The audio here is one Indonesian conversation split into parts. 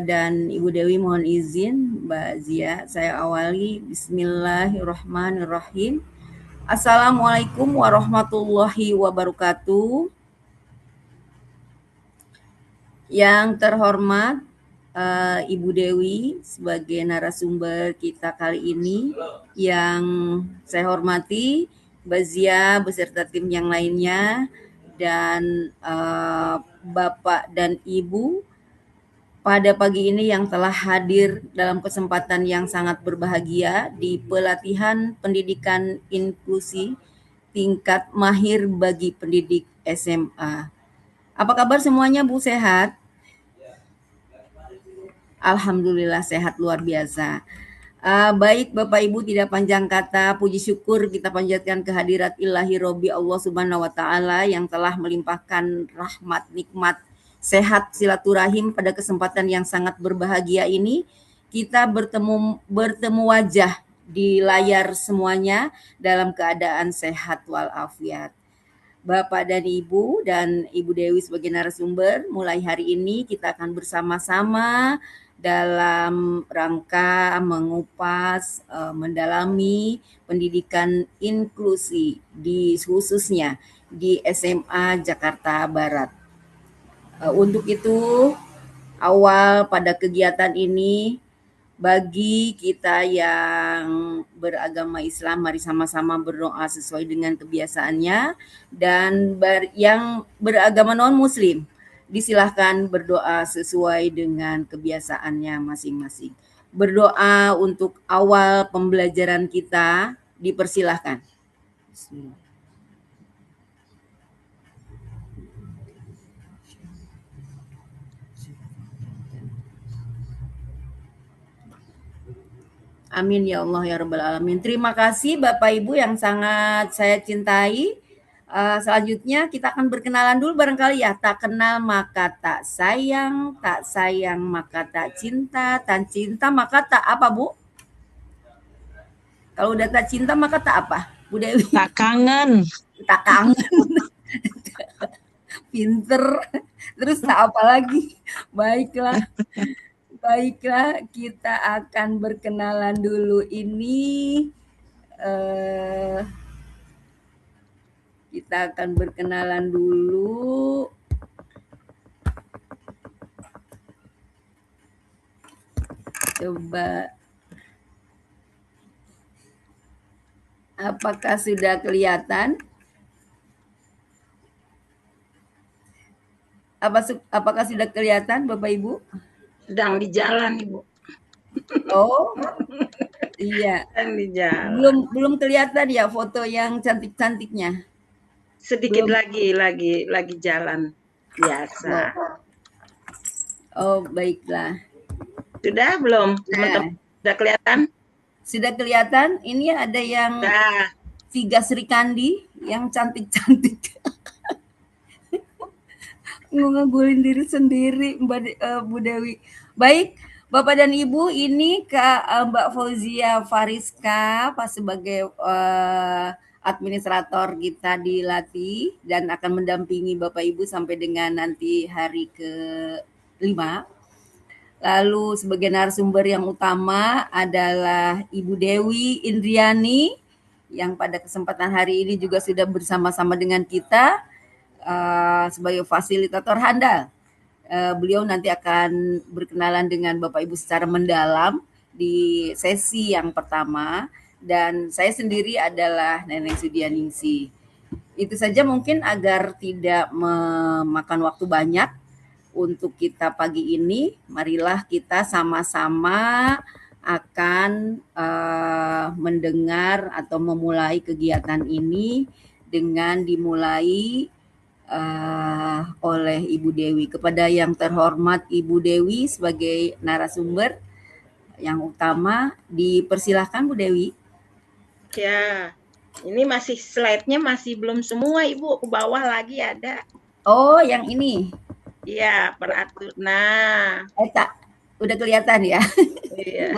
Dan Ibu Dewi mohon izin, Mbak Zia, saya awali. Bismillahirrahmanirrahim. Assalamualaikum warahmatullahi wabarakatuh. Yang terhormat Ibu Dewi sebagai narasumber kita kali ini, yang saya hormati Mbak Zia beserta tim yang lainnya, dan Bapak dan Ibu pada pagi ini yang telah hadir dalam kesempatan yang sangat berbahagia di pelatihan pendidikan inklusi tingkat mahir bagi pendidik SMA. Apa kabar semuanya, Bu? Sehat? Alhamdulillah sehat luar biasa. Baik Bapak Ibu, tidak panjang kata, puji syukur kita panjatkan kehadirat ilahi Robi Allah Subhanahu wa Ta'ala yang telah melimpahkan rahmat, nikmat, sehat, silaturahim pada kesempatan yang sangat berbahagia ini. Kita bertemu wajah di layar semuanya dalam keadaan sehat walafiat. Bapak dan Ibu Dewi sebagai narasumber, mulai hari ini kita akan bersama-sama dalam rangka mengupas, mendalami pendidikan inklusi khususnya di SMA Jakarta Barat. Untuk itu, awal pada kegiatan ini, bagi kita yang beragama Islam, mari sama-sama berdoa sesuai dengan kebiasaannya, dan yang beragama non-muslim disilahkan berdoa sesuai dengan kebiasaannya masing-masing. Berdoa untuk awal pembelajaran kita dipersilahkan. Bismillah. Amin ya Allah ya Rabbal Alamin. Terima kasih Bapak Ibu yang sangat saya cintai. Selanjutnya kita akan berkenalan dulu barangkali ya. Tak kenal maka tak sayang maka tak cinta maka tak apa, Bu? Kalau udah tak cinta maka tak apa, Bu Dewi? Tak kangen. Tak kangen. Pinter. Terus tak apa lagi? Baiklah, kita akan berkenalan dulu ini. Kita akan berkenalan dulu. Coba. Apakah sudah kelihatan? Apakah sudah kelihatan Bapak Ibu? Sedang di jalan, Ibu. Oh, iya. Sedang di jalan. Belum kelihatan ya foto yang cantik-cantiknya? Sedikit lagi jalan biasa. Oh, baiklah. Sudah belum, teman-teman? Sudah kelihatan? Sudah kelihatan. Ini ada yang Viga Srikandi yang cantik-cantik. Ngegulin diri sendiri, Bu Dewi. Baik, Bapak dan Ibu, ini Mbak Fauzia Fariska Pak sebagai administrator kita dilatih dan akan mendampingi Bapak Ibu sampai dengan nanti hari ke-5. Lalu sebagai narasumber yang utama adalah Ibu Dewi Indriani yang pada kesempatan hari ini juga sudah bersama-sama dengan kita sebagai fasilitator handal. Beliau nanti akan berkenalan dengan Bapak Ibu secara mendalam di sesi yang pertama, dan saya sendiri adalah Neneng Sudianingsih. Itu saja mungkin agar tidak memakan waktu banyak untuk kita pagi ini. Marilah kita sama-sama akan mendengar atau memulai kegiatan ini dengan dimulai oleh Ibu Dewi. Kepada yang terhormat Ibu Dewi sebagai narasumber yang utama, dipersilahkan Bu Dewi. Ya, ini masih slide-nya masih belum semua, Ibu. Ke bawah lagi ada. Oh, yang ini? Iya, peratur. Nah. Tak, udah kelihatan ya? Iya.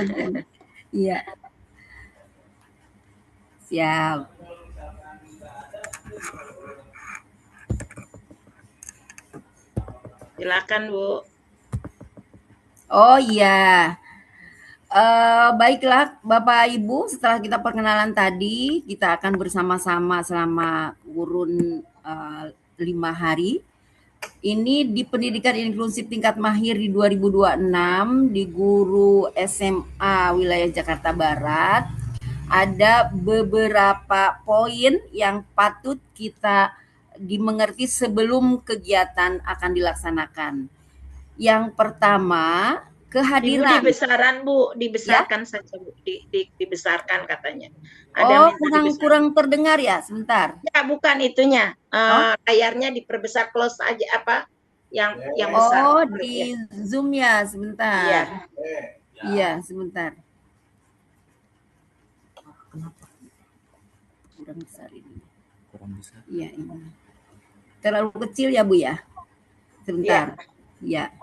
Iya. Siap. Silakan, Bu. Oh iya. Baiklah Bapak Ibu, setelah kita perkenalan tadi, kita akan bersama-sama selama kurun 5 hari. Ini di pendidikan inklusif tingkat mahir di 2026 di guru SMA wilayah Jakarta Barat. Ada beberapa poin yang patut kita dimengerti sebelum kegiatan akan dilaksanakan. Yang pertama, Ibu kehadiran. dibesaran Bu, Ya. dibesarkan saja Bu, dibesarkan katanya. Ada Oh, minta dibesarkan. kurang terdengar ya, sebentar. Ya, bukan itunya. Oh, Layarnya diperbesar, close aja apa yang besar. oh Ya. di Zoom ya, sebentar. Iya. Iya, sebentar. Kenapa kurang besar ini? Kurang besar. Iya, ini. Terlalu kecil ya, Bu ya? Sebentar. Iya.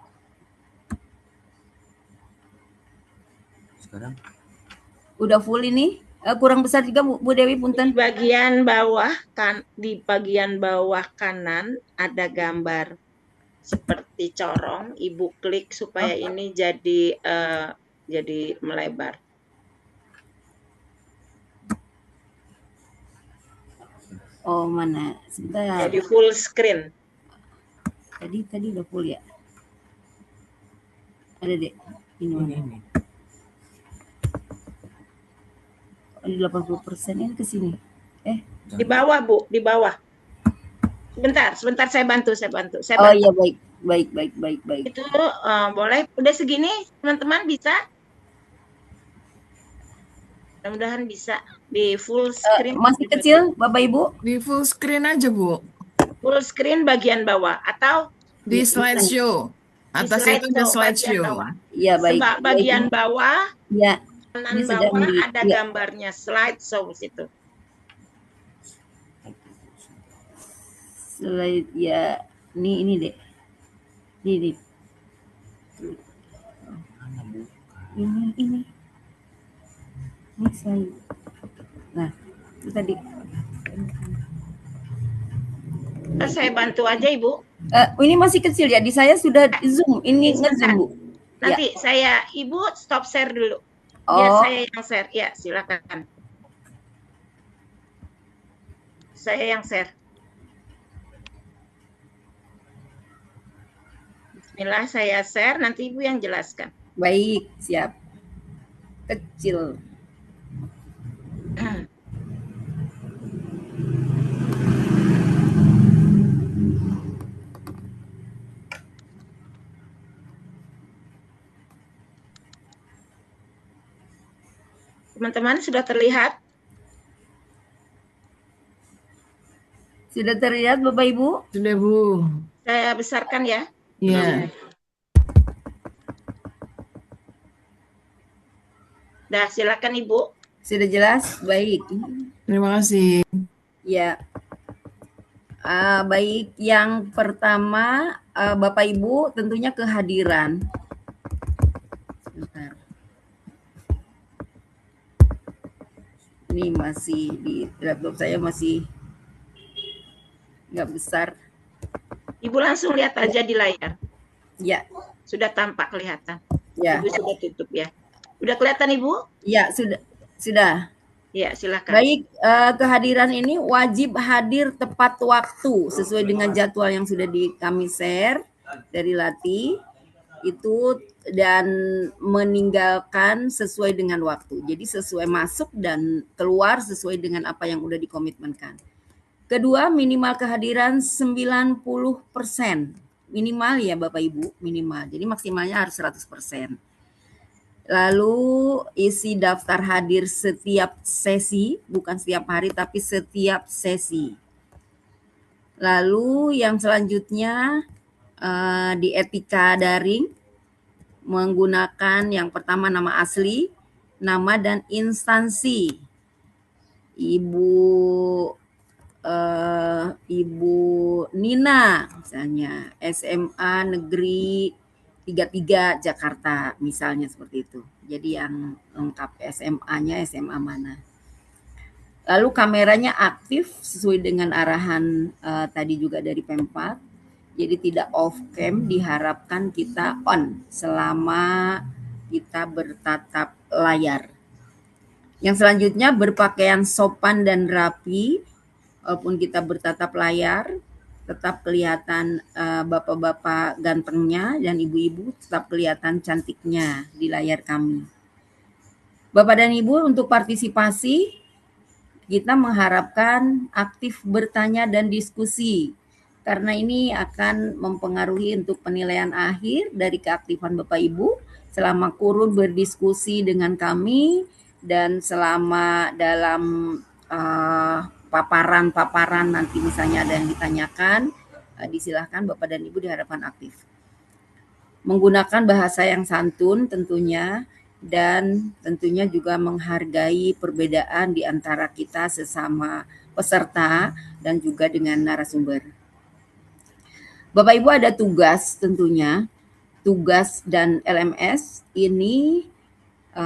Sekarang Udah full ini? Kurang besar juga Bu Dewi, punten. Di bagian bawah kanan ada gambar seperti corong. Ibu klik supaya ini jadi melebar. Oh, mana? Sebentar. Jadi full screen. Tadi udah full ya? Ada deh. Ini. Oh, di 80% ini ke sini. Di bawah, Bu, di bawah. Sebentar saya bantu. Oh iya, baik. Itu boleh. Udah segini, teman-teman bisa? Mudah-mudahan bisa di full screen. Masih kecil, Bapak Ibu? Di full screen aja, Bu. Full screen bagian bawah atau Di slideshow. Atas itu ada slideshow. Iya, baik. Bagian bawah, ya, kanan bawah ada gambarnya slideshow situ. Slide ya, ini deh. Ini. Ini slide. Nah, itu tadi. Saya bantu aja, Ibu. Ini masih kecil ya, di saya sudah zoom, ini nge-zoom, Bu. Nanti Ibu stop share dulu. Biar saya yang share. Ya, silakan. Saya yang share. Bismillah, saya share, nanti Ibu yang jelaskan. Baik, siap. Kecil. Teman-teman sudah terlihat? Sudah terlihat Bapak Ibu? Sudah, Bu. Saya besarkan ya. Iya. Dah, silakan Ibu. Sudah jelas? Baik. Terima kasih. Ya. Baik, yang pertama Bapak Ibu tentunya kehadiran. Sebentar. Ini masih di laptop saya masih nggak besar. Ibu langsung lihat aja di layar. Ya. Sudah tampak kelihatan. Ya. Ibu sudah tutup ya. Udah kelihatan Ibu? Ya, sudah. Ya, silakan. Baik, kehadiran ini wajib hadir tepat waktu sesuai dengan jadwal yang sudah kami share dari Lati itu, dan meninggalkan sesuai dengan waktu. Jadi sesuai masuk dan keluar sesuai dengan apa yang udah dikomitmenkan. Kedua, minimal kehadiran 90%. Minimal ya Bapak Ibu, minimal. Jadi maksimalnya harus 100%. Lalu isi daftar hadir setiap sesi, bukan setiap hari tapi setiap sesi. Lalu yang selanjutnya di etika daring, menggunakan yang pertama nama asli, nama dan instansi. Ibu Nina misalnya, SMA Negeri 33 Jakarta misalnya, seperti itu. Jadi yang lengkap SMA-nya SMA mana. Lalu kameranya aktif sesuai dengan arahan tadi juga dari Pempat. Jadi tidak off cam, diharapkan kita on selama kita bertatap layar. Yang selanjutnya berpakaian sopan dan rapi, walaupun kita bertatap layar, tetap kelihatan bapak-bapak gantengnya dan ibu-ibu tetap kelihatan cantiknya di layar kami. Bapak dan Ibu, untuk partisipasi kita mengharapkan aktif bertanya dan diskusi, karena ini akan mempengaruhi untuk penilaian akhir dari keaktifan Bapak Ibu selama kurun berdiskusi dengan kami dan selama dalam paparan-paparan nanti misalnya ada yang ditanyakan, disilahkan Bapak dan Ibu diharapkan aktif. Menggunakan bahasa yang santun tentunya, dan tentunya juga menghargai perbedaan di antara kita sesama peserta dan juga dengan narasumber. Bapak Ibu ada tugas tentunya, tugas dan LMS ini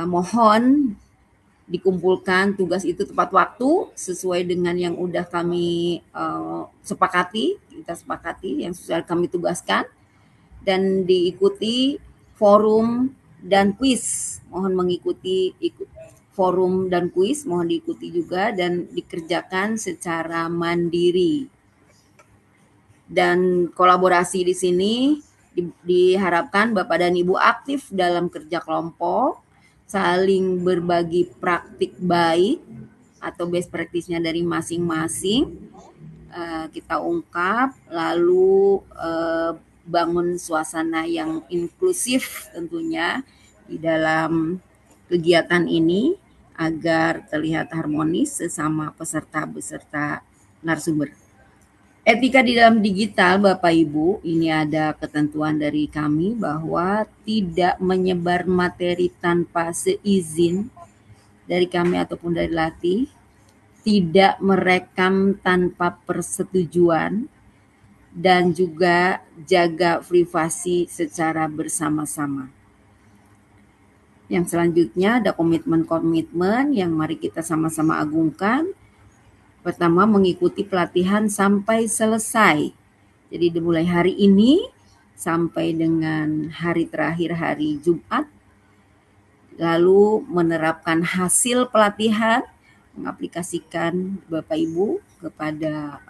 mohon dikumpulkan tugas itu tepat waktu sesuai dengan yang udah kami kita sepakati yang sudah kami tugaskan, dan diikuti forum dan kuis. Mohon mengikuti forum dan kuis, mohon diikuti juga dan dikerjakan secara mandiri. Dan kolaborasi di sini diharapkan Bapak dan Ibu aktif dalam kerja kelompok, saling berbagi praktik baik atau best practice-nya dari masing-masing, kita ungkap, lalu bangun suasana yang inklusif tentunya di dalam kegiatan ini agar terlihat harmonis sesama peserta-peserta narasumber. Etika di dalam digital, Bapak Ibu, ini ada ketentuan dari kami bahwa tidak menyebar materi tanpa seizin dari kami ataupun dari latih, tidak merekam tanpa persetujuan, dan juga jaga privasi secara bersama-sama. Yang selanjutnya ada komitmen-komitmen yang mari kita sama-sama agungkan. Pertama, mengikuti pelatihan sampai selesai. Jadi dimulai hari ini sampai dengan hari terakhir hari Jumat. Lalu menerapkan hasil pelatihan, mengaplikasikan Bapak Ibu kepada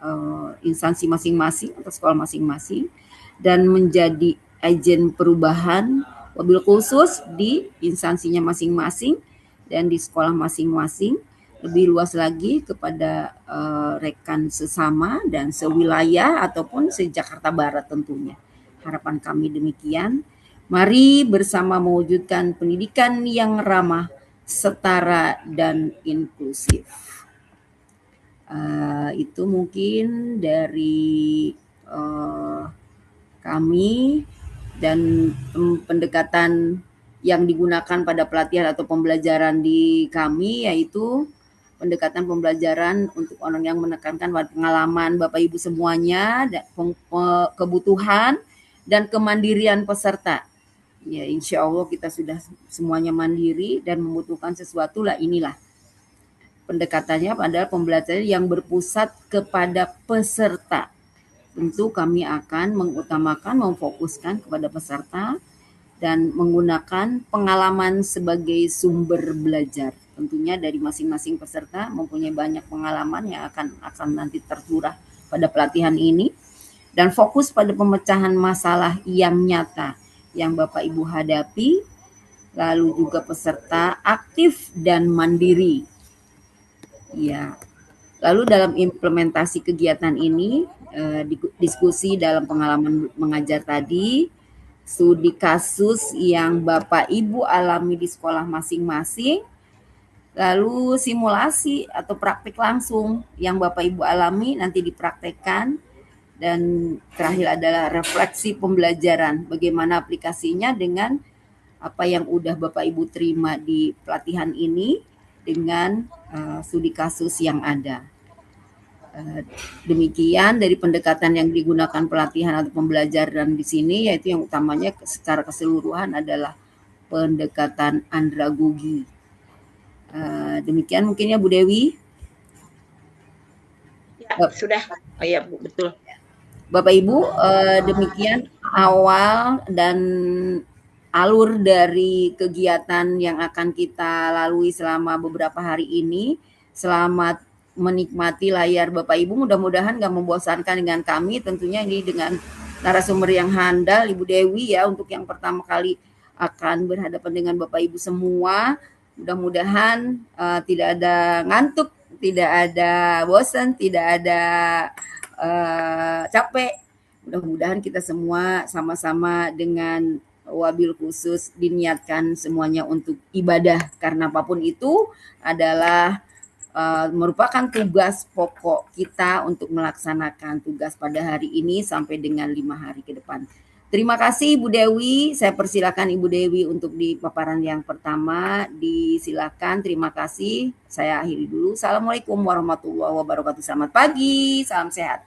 instansi masing-masing atau sekolah masing-masing, dan menjadi agen perubahan wabil khusus di instansinya masing-masing dan di sekolah masing-masing, lebih luas lagi kepada rekan sesama dan sewilayah ataupun se-Jakarta Barat tentunya. Harapan kami demikian. Mari bersama mewujudkan pendidikan yang ramah, setara, dan inklusif. Itu mungkin dari kami, dan pendekatan yang digunakan pada pelatihan atau pembelajaran di kami yaitu pendekatan pembelajaran untuk orang yang menekankan pengalaman Bapak Ibu semuanya, kebutuhan dan kemandirian peserta. Ya, insya Allah kita sudah semuanya mandiri dan membutuhkan sesuatu lah, inilah pendekatannya pada pembelajaran yang berpusat kepada peserta. Tentu kami akan mengutamakan, memfokuskan kepada peserta dan menggunakan pengalaman sebagai sumber belajar. Tentunya dari masing-masing peserta mempunyai banyak pengalaman yang akan nanti tercurah pada pelatihan ini, dan fokus pada pemecahan masalah yang nyata yang Bapak Ibu hadapi, lalu juga peserta aktif dan mandiri. Ya. Lalu dalam implementasi kegiatan ini, diskusi dalam pengalaman mengajar tadi, studi kasus yang Bapak Ibu alami di sekolah masing-masing, lalu simulasi atau praktik langsung yang Bapak Ibu alami nanti dipraktekkan, dan terakhir adalah refleksi pembelajaran, bagaimana aplikasinya dengan apa yang udah Bapak Ibu terima di pelatihan ini dengan studi kasus yang ada. Demikian dari pendekatan yang digunakan pelatihan atau pembelajaran di sini, yaitu yang utamanya secara keseluruhan adalah pendekatan andragogi. Demikian mungkin ya Bu Dewi. Ya, sudah. Oh iya Bu, betul. Bapak Ibu, demikian awal dan alur dari kegiatan yang akan kita lalui selama beberapa hari ini. Selamat menikmati layar Bapak Ibu, mudah-mudahan nggak membosankan dengan kami, tentunya ini dengan narasumber yang handal, Ibu Dewi ya, untuk yang pertama kali akan berhadapan dengan Bapak Ibu semua. Mudah-mudahan tidak ada ngantuk, tidak ada bosan, tidak ada capek. Mudah-mudahan kita semua sama-sama dengan wabil khusus diniatkan semuanya untuk ibadah, karena apapun itu adalah merupakan tugas pokok kita untuk melaksanakan tugas pada hari ini sampai dengan 5 hari ke depan. Terima kasih Ibu Dewi. Saya persilakan Ibu Dewi untuk di paparan yang pertama. Disilakan. Terima kasih. Saya akhiri dulu. Assalamualaikum warahmatullahi wabarakatuh. Selamat pagi. Salam sehat.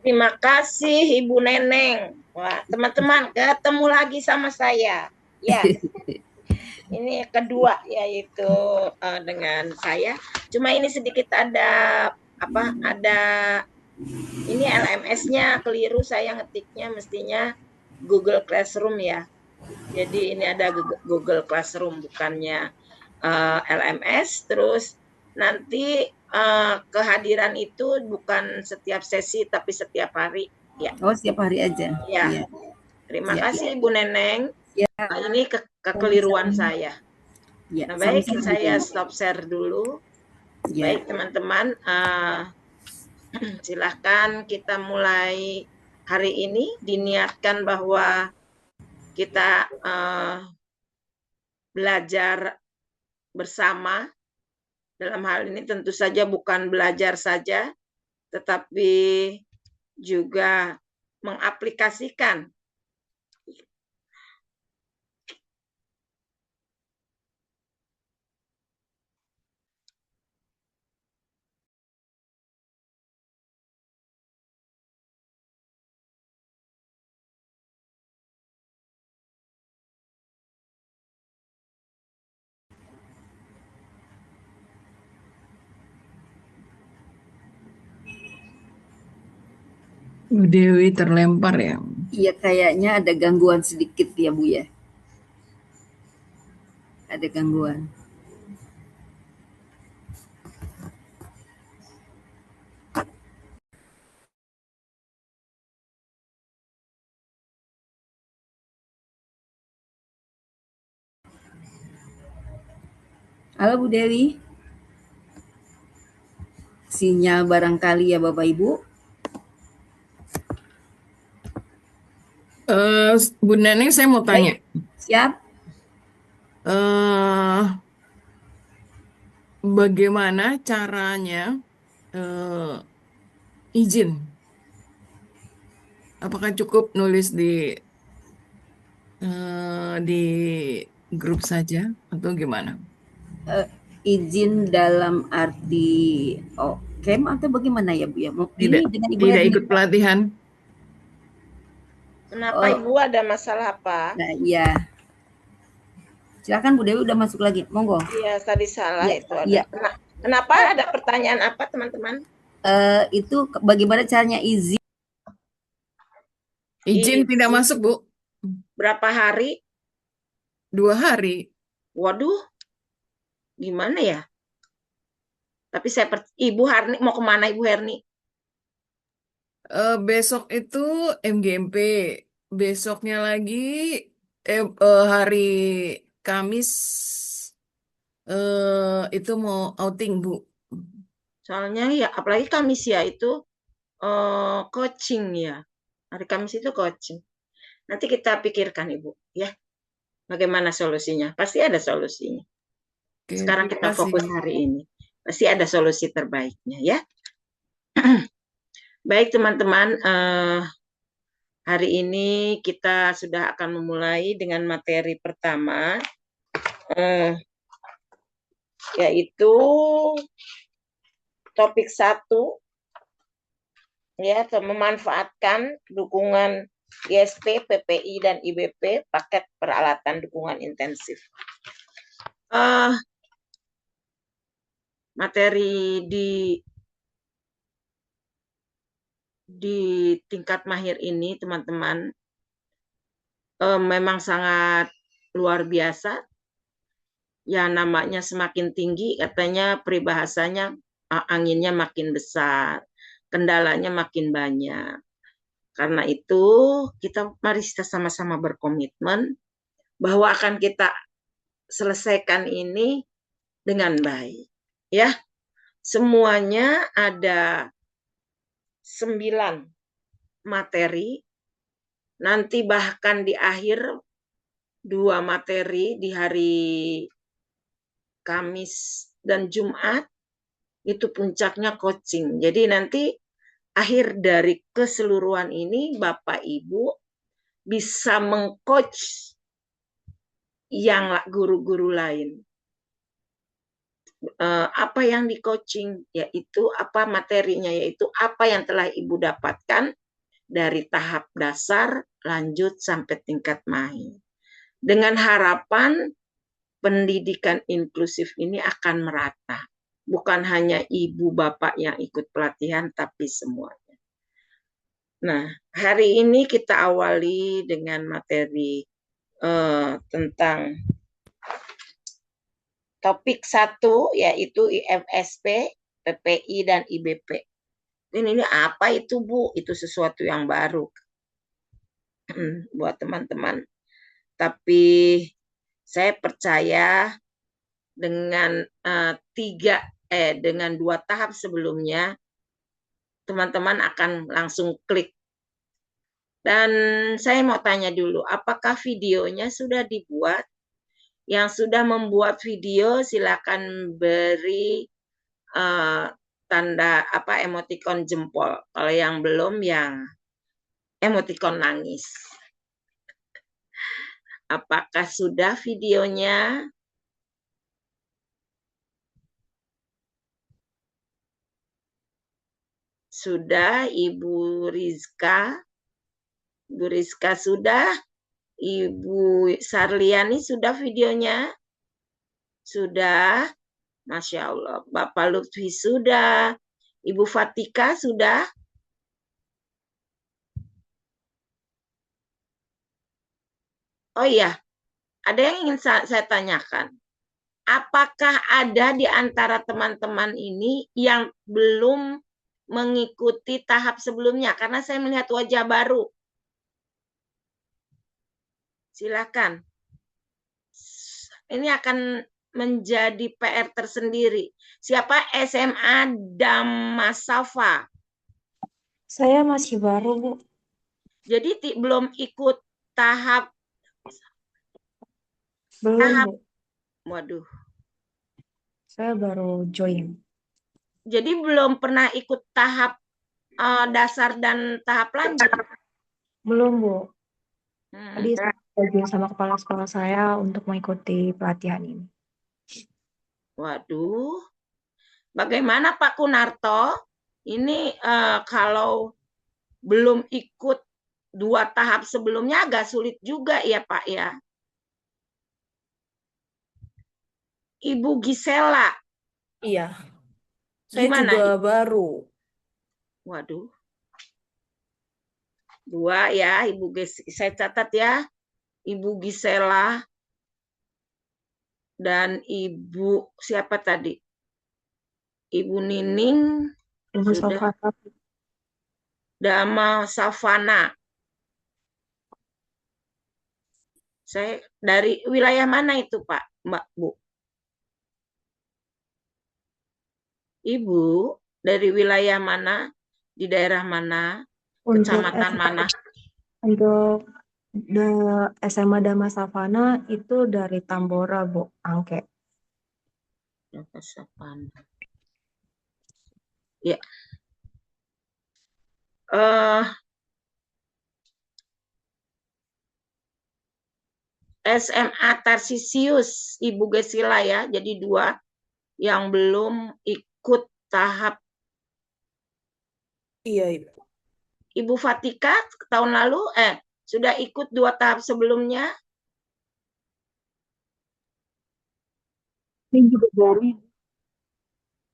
Terima kasih Ibu Neneng. Wah, teman-teman, ketemu lagi sama saya. Ya. Ini kedua yaitu dengan saya. Cuma ini sedikit ada ini LMS-nya keliru, saya ngetiknya mestinya Google Classroom ya. Jadi ini ada Google Classroom bukannya LMS. Terus nanti kehadiran itu bukan setiap sesi tapi setiap hari ya. Oh, setiap hari aja. Ya. Terima kasih Ibu Neneng. Ya. Ini kekeliruan saya. Ya, Nah, baik, saya stop share dulu. Ya. Baik teman-teman, silahkan kita mulai hari ini. Diniatkan bahwa kita belajar bersama. Dalam hal ini tentu saja bukan belajar saja, tetapi juga mengaplikasikan Bu Dewi terlempar ya. Iya, kayaknya ada gangguan sedikit ya Bu ya. Ada gangguan. Halo Bu Dewi. Sinyal barangkali ya Bapak Ibu. Bu Neneng, saya mau tanya. Siap. Bagaimana caranya izin? Apakah cukup nulis di grup saja atau gimana? Izin dalam arti camp atau bagaimana ya Bu ya? Tidak, Ini dengan Ibu tidak Herni. ikut pelatihan. Kenapa Ibu ada masalah apa? Nah, iya. Silakan Bu Dewi, udah masuk lagi. Monggo. Iya, tadi salah Ya, itu ada. ya. Kenapa ada pertanyaan apa, teman-teman? Itu bagaimana caranya izin? Izin tidak masuk, Bu. Berapa hari? 2 hari. Waduh, gimana ya? Tapi Ibu Herni mau kemana Ibu Herni? Besok itu MGMP. Besoknya lagi hari Kamis itu mau outing, Bu. Soalnya ya apalagi Kamis ya itu coaching ya. Hari Kamis itu coaching. Nanti kita pikirkan Ibu ya. Bagaimana solusinya? Pasti ada solusinya. Oke, Sekarang kita terima kasih. fokus hari ini. Pasti ada solusi terbaiknya ya. Baik teman-teman, hari ini kita sudah akan memulai dengan materi pertama, yaitu topik 1, ya, memanfaatkan dukungan ISP, PPI, dan IBP, paket peralatan dukungan intensif. Materi di di tingkat mahir ini, teman-teman, memang sangat luar biasa. Ya, namanya semakin tinggi, katanya peribahasanya anginnya makin besar, kendalanya makin banyak. Karena itu, mari kita sama-sama berkomitmen bahwa akan kita selesaikan ini dengan baik. Ya, semuanya ada 9 materi. Nanti bahkan di akhir 2 materi di hari Kamis dan Jumat itu puncaknya coaching. Jadi nanti akhir dari keseluruhan ini Bapak Ibu bisa mengcoach yang guru-guru lain. Apa yang di coaching, yaitu apa materinya, yaitu apa yang telah Ibu dapatkan dari tahap dasar, lanjut sampai tingkat mahir. Dengan harapan pendidikan inklusif ini akan merata. Bukan hanya ibu bapak yang ikut pelatihan, tapi semuanya. Nah, hari ini kita awali dengan materi tentang topik 1, yaitu IFSP, PPI, dan IBP. Ini apa itu, Bu? Itu sesuatu yang baru buat teman-teman. Tapi saya percaya dengan dengan 2 tahap sebelumnya, teman-teman akan langsung klik. Dan saya mau tanya dulu, apakah videonya sudah dibuat? Yang sudah membuat video silakan beri tanda emotikon jempol. Kalau yang belum, yang emotikon nangis. Apakah sudah videonya? Sudah, Ibu Rizka? Ibu Rizka sudah? Ibu Sarliani sudah videonya? Sudah? Masya Allah. Bapak Lutfi sudah? Ibu Fatika sudah? Oh iya, ada yang ingin saya tanyakan. Apakah ada di antara teman-teman ini yang belum mengikuti tahap sebelumnya? Karena saya melihat wajah baru. Silakan. Ini akan menjadi PR tersendiri. Siapa? SMA Damasafa. Saya masih baru, Bu. Jadi belum ikut tahap. Belum, Bu. Waduh. Saya baru join. Jadi belum pernah ikut tahap dasar dan tahap lanjut. Belum, Bu. Tadi saya join sama kepala sekolah saya untuk mengikuti pelatihan ini. Waduh. Bagaimana Pak Kunarto? Ini kalau belum ikut 2 tahap sebelumnya agak sulit juga ya Pak ya. Ibu Gisela. Iya. Saya Gimana? juga baru. Waduh. 2 ya, Ibu saya catat ya. Ibu Gisela dan Ibu siapa tadi? Ibu Nining. Ibu sudah. Sofana. Dama Savana. Saya dari wilayah mana itu Pak, Mbak, Bu? Ibu dari wilayah mana? Di daerah mana? Kecamatan mana? Untuk SMA Dama Savana itu dari Tambora, Bu, Angke. Ya. SMA Tarsisius, Ibu Gesila ya. Jadi 2 yang belum ikut tahap. Iya, Ibu. Ibu Fatika tahun lalu sudah ikut 2 tahap sebelumnya. Ini juga baru.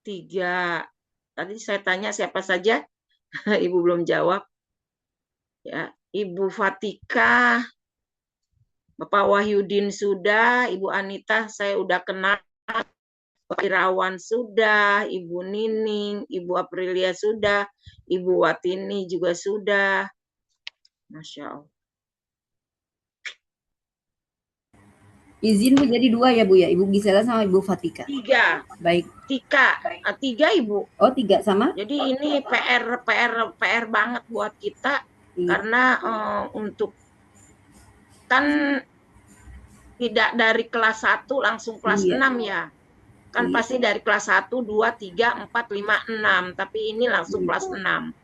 3. Tadi saya tanya siapa saja. Ibu belum jawab. Ya, Ibu Fatika, Bapak Wahyudin sudah, Ibu Anita saya udah kenal, Pak Irawan sudah, Ibu Nining, Ibu Aprilia sudah, Ibu Watini juga sudah. Masya Allah. Izin Bu jadi 2 ya Bu ya, Ibu Gisela sama Ibu Fatika. 3. Baik. 3 Ibu. Oh 3 sama? Jadi ini PR banget buat kita. Iya. Karena untuk kan tidak dari kelas 1 langsung kelas Iya. 6 ya. Kan Iya. pasti dari kelas 1, 2, 3, 4, 5, 6. Tapi ini langsung Iya. kelas 6.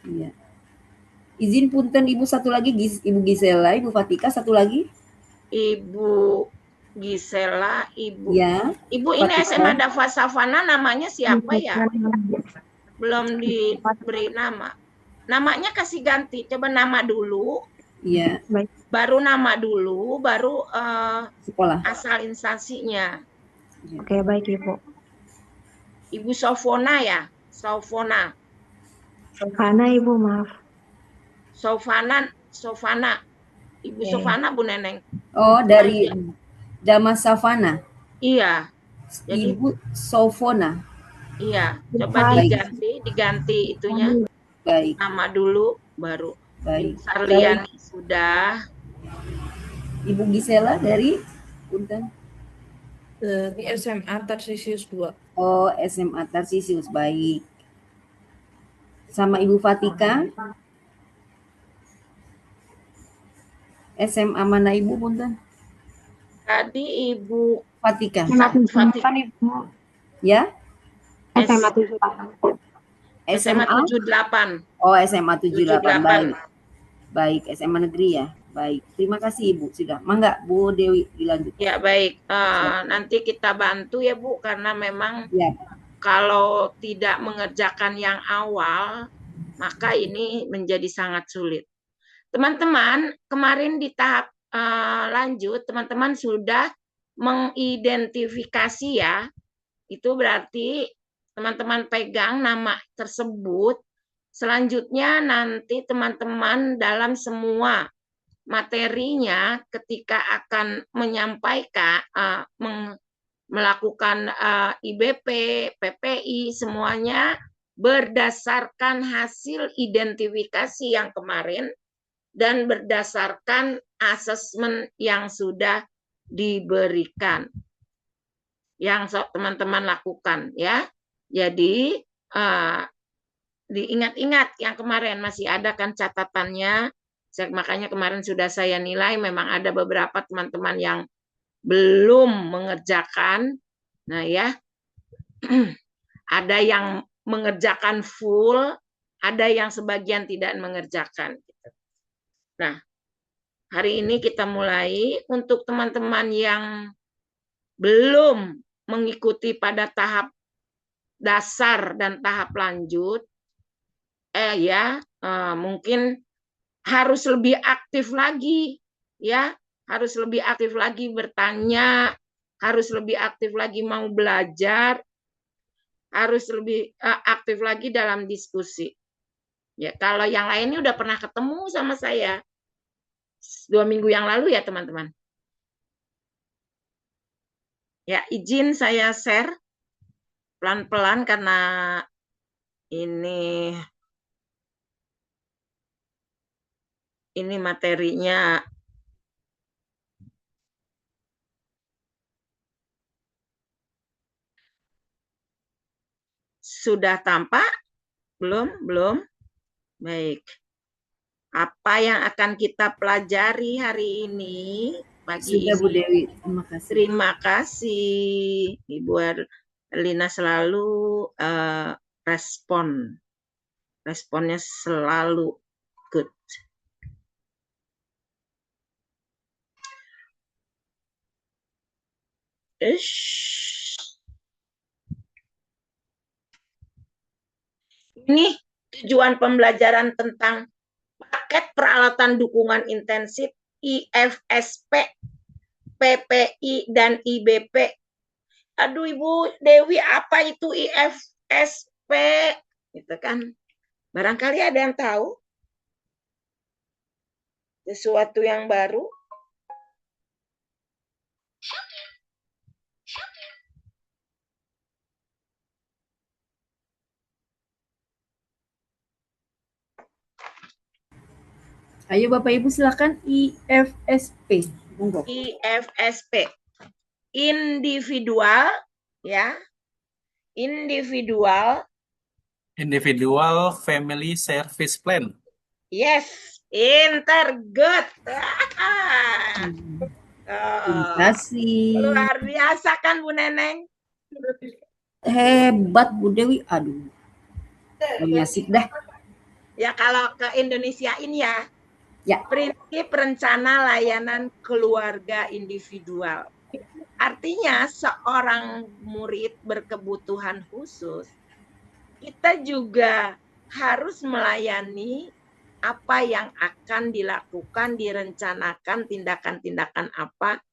Iya. Izin punten Ibu satu lagi, Ibu Gisela, Ibu Fatika satu lagi. Ibu Gisela, Ibu. Ya. Ibu ini Fatika. SMA Dava Savana namanya siapa ya? Belum diberi nama. Namanya kasih ganti. Coba nama dulu. Iya. Baru nama dulu, baru Sekolah. asal instansinya. Oke, baik Ibu. Ibu Sofona ya? Sofona. Sofana Ibu, maaf. Sofana. Ibu Sofana Bu Neneng. Oh, dari Damas Savana. Iya. Jadi, Ibu Sofona. Iya, coba diganti itunya. Baik. Nama dulu baru. Baik. Sarliani sudah. Ibu Gisela dari punten. Dari SMA Tarsisius 2. Oh, SMA Tarsisius, baik. Sama Ibu Fatika. SMA mana Ibu punten? Tadi Ibu Fatika. Fatika. Ya? SMA 78. SMA 78. Oh, SMA 78. 78. Baik. Baik, SMA negeri ya. Baik. Terima kasih Ibu sudah. Mangga Bu Dewi dilanjut. Ya, baik. Nanti kita bantu ya Bu, karena memang Ya. kalau tidak mengerjakan yang awal, maka ini menjadi sangat sulit. Teman-teman, kemarin di tahap lanjut, teman-teman sudah mengidentifikasi ya. Itu berarti teman-teman pegang nama tersebut. Selanjutnya nanti teman-teman dalam semua materinya ketika akan menyampaikan, melakukan IBP, PPI, semuanya berdasarkan hasil identifikasi yang kemarin dan berdasarkan asesmen yang sudah diberikan, yang teman-teman lakukan ya. Jadi diingat-ingat yang kemarin masih ada kan catatannya. Makanya kemarin sudah saya nilai memang ada beberapa teman-teman yang belum mengerjakan. Nah ya, ada yang mengerjakan full, ada yang sebagian tidak mengerjakan. Nah, hari ini kita mulai untuk teman-teman yang belum mengikuti pada tahap dasar dan tahap lanjut, mungkin harus lebih aktif lagi, ya, harus lebih aktif lagi bertanya, harus lebih aktif lagi mau belajar, harus lebih aktif lagi dalam diskusi. Ya, kalau yang lainnya udah pernah ketemu sama saya 2 minggu yang lalu ya teman-teman. Ya, izin saya share pelan-pelan karena ini materinya sudah tampak? Belum? Baik. Apa yang akan kita pelajari hari ini? Sudah Bu Dewi, terima kasih. Terima kasih. Ibu Erlina selalu responnya selalu good. Ini tujuan pembelajaran tentang paket peralatan dukungan intensif IFSP, PPI, dan IBP. Aduh Ibu Dewi, apa itu IFSP? Gitu kan. Barangkali ada yang tahu sesuatu yang baru? Ayo Bapak Ibu silakan IFSP. Monggo. IFSP. Individual, ya. Individual. Individual Family Service Plan. Yes, good. Terima kasih. Luar biasa kan Bu Neneng? Hebat Bu Dewi. Aduh. Asik dah. Ya kalau ke Indonesiain ya. Ya. Prinsip rencana layanan keluarga individual. Artinya seorang murid berkebutuhan khusus, kita juga harus melayani apa yang akan dilakukan, direncanakan tindakan-tindakan apa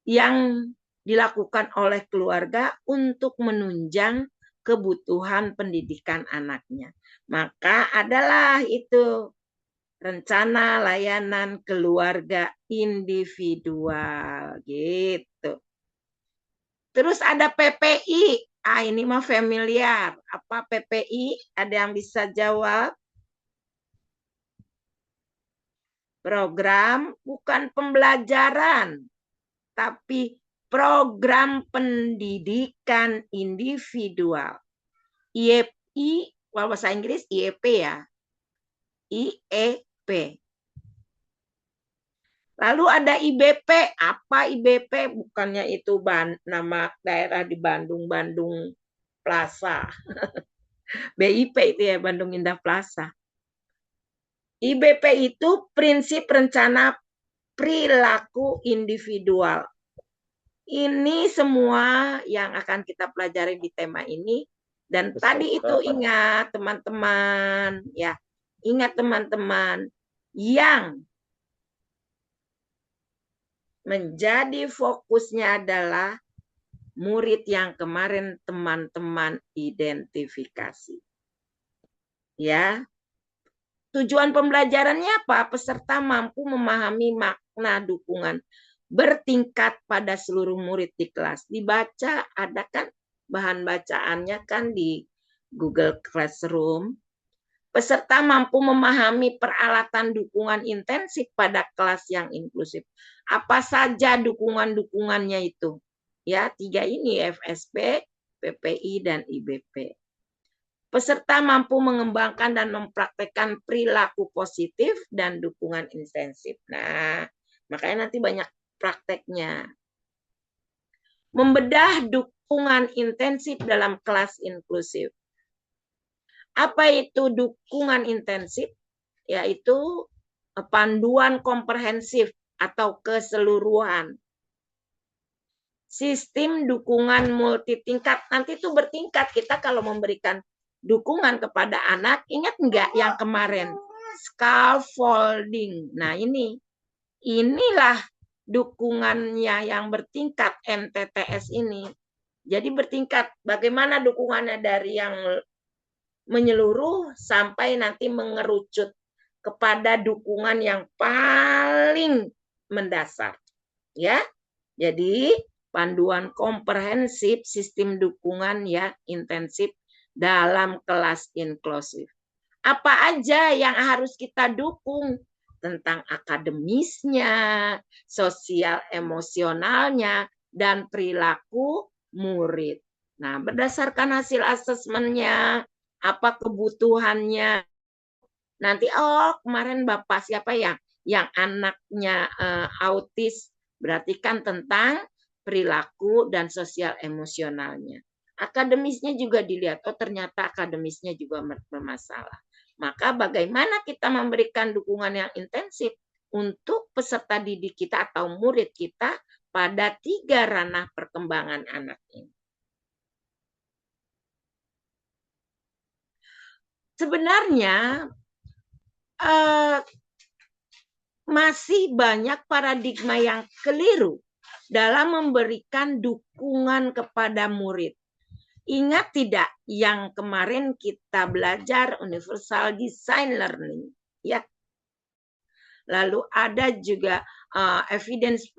yang dilakukan oleh keluarga untuk menunjang kebutuhan pendidikan anaknya. Maka adalah itu rencana layanan keluarga individual gitu. Terus ada PPI. Ini mah familiar. Apa PPI? Ada yang bisa jawab? Program bukan pembelajaran, tapi program pendidikan individual. IEP, bahasa Inggris IEP ya. IEP. Lalu ada IBP. Apa IBP? Bukannya itu nama daerah di Bandung, Bandung Plaza. BIP itu ya, Bandung Indah Plaza. IBP itu prinsip rencana perilaku individual. Ini semua yang akan kita pelajari di tema ini. Dan tadi itu ingat teman-teman, ya. Ingat teman-teman, yang menjadi fokusnya adalah murid yang kemarin teman-teman identifikasi. Ya. Tujuan pembelajarannya apa? Peserta mampu memahami makna dukungan bertingkat pada seluruh murid di kelas. Dibaca, ada kan bahan bacaannya kan di Google Classroom. Peserta mampu memahami peralatan dukungan intensif pada kelas yang inklusif. Apa saja dukungan-dukungannya itu? Ya, 3 ini, FSP, PPI, dan IBP. Peserta mampu mengembangkan dan mempraktekkan perilaku positif dan dukungan intensif. Nah, makanya nanti banyak prakteknya. Membedah dukungan intensif dalam kelas inklusif. Apa itu dukungan intensif? Yaitu panduan komprehensif atau keseluruhan. Sistem dukungan multitingkat. Nanti itu bertingkat. Kita kalau memberikan dukungan kepada anak, ingat enggak yang kemarin? Scaffolding. Nah inilah dukungannya yang bertingkat MTTS ini. Jadi bertingkat. Bagaimana dukungannya dari yang menyeluruh sampai nanti mengerucut kepada dukungan yang paling mendasar. Ya. Jadi panduan komprehensif sistem dukungan ya intensif dalam kelas inklusif. Apa aja yang harus kita dukung? Tentang akademisnya, sosial emosionalnya, dan perilaku murid. Nah, berdasarkan hasil asesmennya, apa kebutuhannya. Nanti, kemarin Bapak siapa ya? Yang anaknya autis, berarti kan tentang perilaku dan sosial emosionalnya. Akademisnya juga dilihat, ternyata akademisnya juga bermasalah. Maka bagaimana kita memberikan dukungan yang intensif untuk peserta didik kita atau murid kita pada 3 ranah perkembangan anak ini. Sebenarnya masih banyak paradigma yang keliru dalam memberikan dukungan kepada murid. Ingat tidak yang kemarin kita belajar universal design learning, ya. Lalu ada juga evidence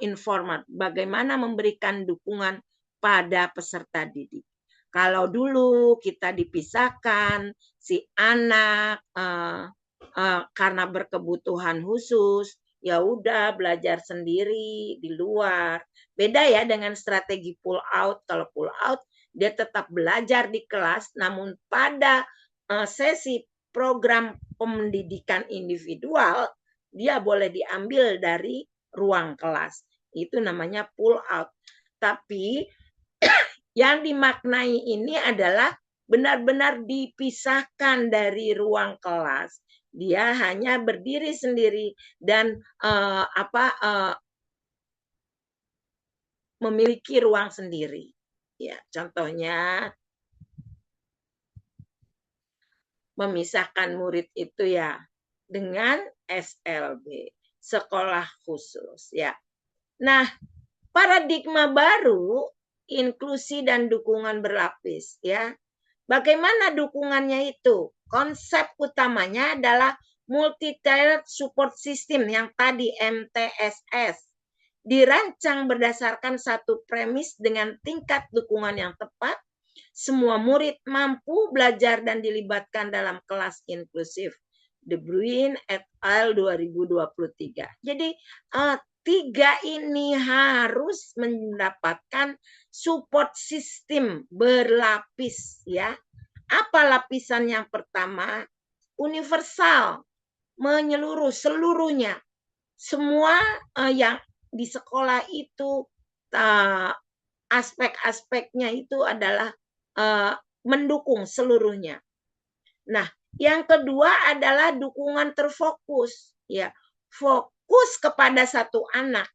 informed, bagaimana memberikan dukungan pada peserta didik. Kalau dulu kita dipisahkan si anak karena berkebutuhan khusus, ya udah belajar sendiri di luar. Beda ya dengan strategi pull out. Kalau pull out dia tetap belajar di kelas, namun pada sesi program pendidikan individual dia boleh diambil dari ruang kelas. Itu namanya pull out. Tapi yang dimaknai ini adalah benar-benar dipisahkan dari ruang kelas. Dia hanya berdiri sendiri dan memiliki ruang sendiri. Ya, contohnya memisahkan murid itu ya dengan SLB, sekolah khusus ya. Nah, paradigma baru inklusi dan dukungan berlapis ya. Bagaimana dukungannya itu? Konsep utamanya adalah multi-tiered support system yang tadi MTSS. Dirancang berdasarkan satu premis dengan tingkat dukungan yang tepat. Semua murid mampu belajar dan dilibatkan dalam kelas inklusif. De Bruin et al. 2023. Jadi 3 ini harus mendapatkan support system berlapis ya. Apa lapisan yang pertama? Universal, menyeluruh seluruhnya. Semua yang di sekolah itu aspek-aspeknya itu adalah mendukung seluruhnya. Nah, yang kedua adalah dukungan terfokus ya. Fokus kepada satu anak.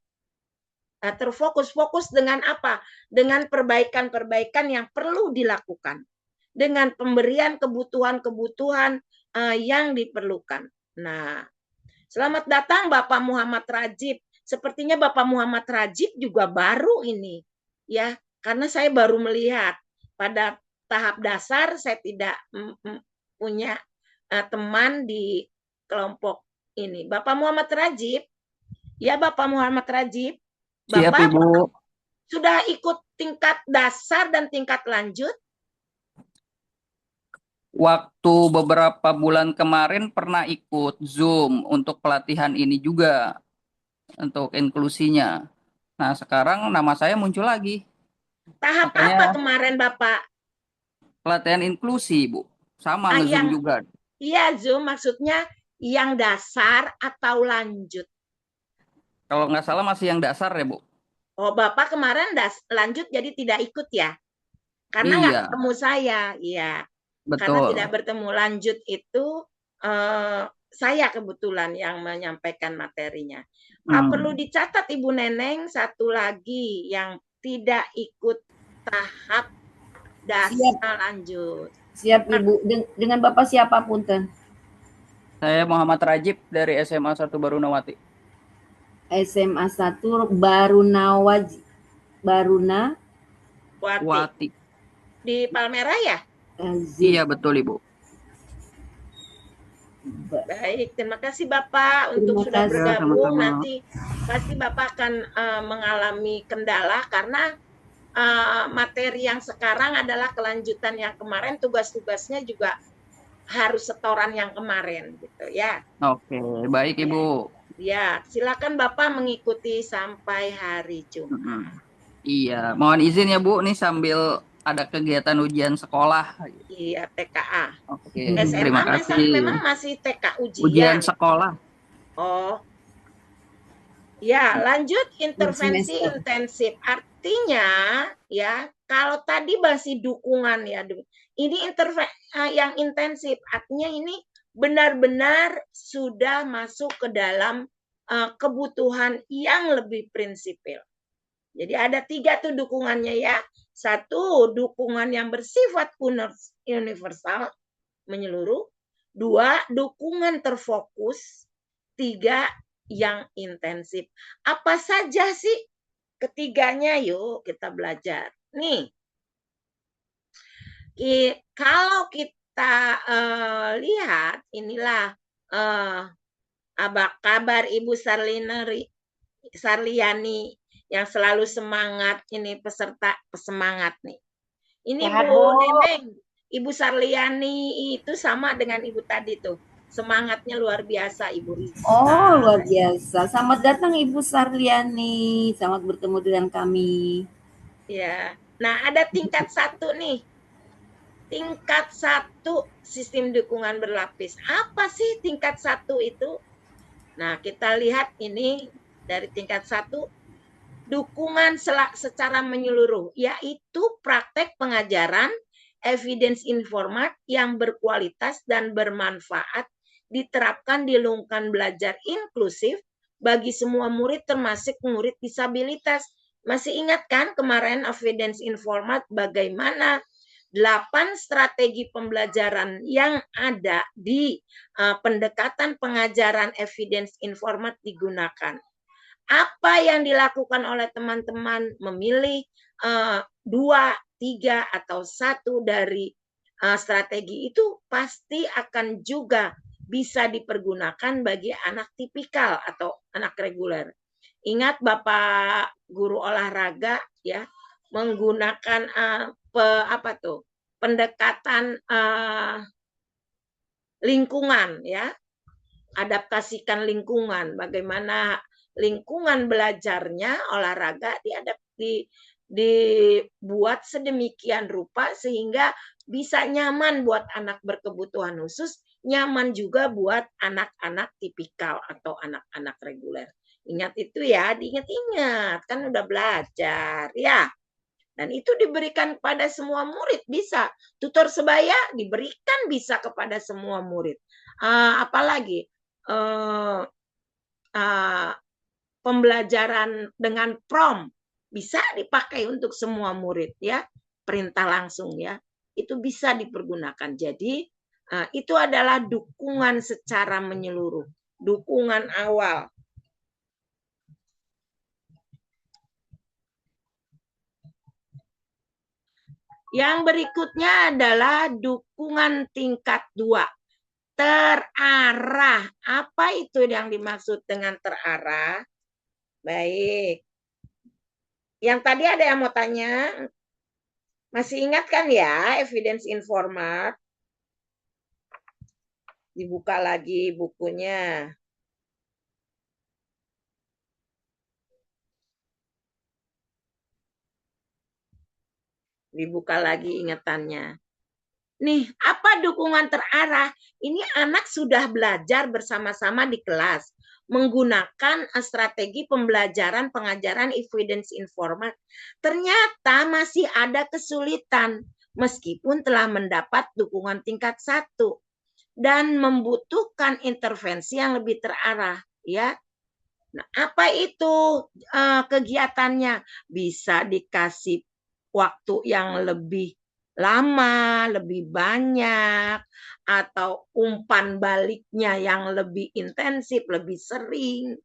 Fokus dengan apa? Dengan perbaikan-perbaikan yang perlu dilakukan. Dengan pemberian kebutuhan-kebutuhan yang diperlukan. Nah, selamat datang Bapak Muhammad Rajib. Sepertinya Bapak Muhammad Rajib juga baru ini, ya, karena saya baru melihat pada tahap dasar saya tidak punya teman di kelompok ini. Bapak Muhammad Rajib, ya Bapak Muhammad Rajib, Siap, Bapak Ibu. sudah ikut tingkat dasar dan tingkat lanjut? Waktu beberapa bulan kemarin pernah ikut Zoom untuk pelatihan ini juga, untuk inklusinya. Nah, sekarang nama saya muncul lagi. Tahap Makanya apa kemarin Bapak? pelatihan inklusi, Bu. Sama nge-Zoom juga. Iya, Zoom maksudnya yang dasar atau lanjut? Kalau nggak salah masih yang dasar ya, Bu. Oh, Bapak kemarin lanjut jadi tidak ikut ya? Karena nggak ketemu saya, iya. Betul. Karena tidak bertemu lanjut itu saya kebetulan yang menyampaikan materinya. Perlu dicatat Ibu Neneng satu lagi yang tidak ikut tahap dasar lanjut. Siap Ibu. Dengan Bapak siapa punten? Saya Muhammad Rajib dari SMA 1 Barunawati. SMA 1 Barunawati. Di Palmerah ya? Iya betul Ibu. Baik, terima kasih Bapak untuk sudah bergabung. Nanti pasti Bapak akan mengalami kendala karena materi yang sekarang adalah kelanjutan yang kemarin, tugas-tugasnya juga harus setoran yang kemarin gitu ya. Oke, baik Ibu. Ya, silakan Bapak mengikuti sampai hari Jumat. Iya, mohon izin ya Bu, nih sambil ada kegiatan ujian sekolah. Iya, TKA. Oke, SMA terima kasih. memang masih TK ujian. Ujian sekolah. Oh. Ya, lanjut intervensi intensif. Artinya ya, kalau tadi masih dukungan ya. Ini yang intensif. Artinya ini benar-benar sudah masuk ke dalam kebutuhan yang lebih prinsipil. Jadi ada 3 tuh dukungannya ya. 1, dukungan yang bersifat universal, menyeluruh. 2, dukungan terfokus. 3, yang intensif. Apa saja sih ketiganya? Yuk kita belajar. Nih, Kalau kita lihat, inilah apa kabar Ibu Sarliani yang selalu semangat, ini peserta pesemangat nih. Ini Sehat, Bu Bu. Neneng, Ibu Sarliani itu sama dengan Ibu tadi tuh. Semangatnya luar biasa Ibu Risa. Oh, luar biasa. Selamat datang Ibu Sarliani. Selamat bertemu dengan kami. Ya. Nah, ada tingkat 1 nih. Tingkat 1 sistem dukungan berlapis. Apa sih tingkat 1 itu? Nah, kita lihat ini dari tingkat 1, dukungan secara menyeluruh, yaitu praktek pengajaran evidence informat yang berkualitas dan bermanfaat diterapkan di lingkungan belajar inklusif bagi semua murid termasuk murid disabilitas. Masih ingat kan kemarin evidence informat bagaimana 8 strategi pembelajaran yang ada di pendekatan pengajaran evidence informat digunakan. Apa yang dilakukan oleh teman-teman memilih 2, 3, atau 1 dari strategi itu pasti akan juga bisa dipergunakan bagi anak tipikal atau anak reguler. Ingat Bapak guru olahraga ya, menggunakan pendekatan lingkungan ya, adaptasikan lingkungan, bagaimana lingkungan belajarnya olahraga dibuat sedemikian rupa sehingga bisa nyaman buat anak berkebutuhan khusus, nyaman juga buat anak-anak tipikal atau anak-anak reguler. Ingat itu ya, diingat-ingat, kan udah belajar ya. Dan itu diberikan kepada semua murid, bisa. Tutor sebaya diberikan bisa kepada semua murid. Apalagi pembelajaran dengan prompt bisa dipakai untuk semua murid ya, perintah langsung ya, itu bisa dipergunakan. Jadi itu adalah dukungan secara menyeluruh, dukungan awal. Yang berikutnya adalah dukungan tingkat 2. Terarah. Apa itu yang dimaksud dengan terarah? Baik. Yang tadi ada yang mau tanya? Masih ingat kan ya evidence informat? Dibuka lagi bukunya. Dibuka lagi ingatannya. Nih, apa dukungan terarah? Ini anak sudah belajar bersama-sama di kelas, menggunakan strategi pembelajaran pengajaran evidence informat. Ternyata masih ada kesulitan, meskipun telah mendapat dukungan tingkat 1 dan membutuhkan intervensi yang lebih terarah, ya. Nah, apa itu kegiatannya? Bisa dikasih waktu yang lebih lama, lebih banyak, atau umpan baliknya yang lebih intensif, lebih sering.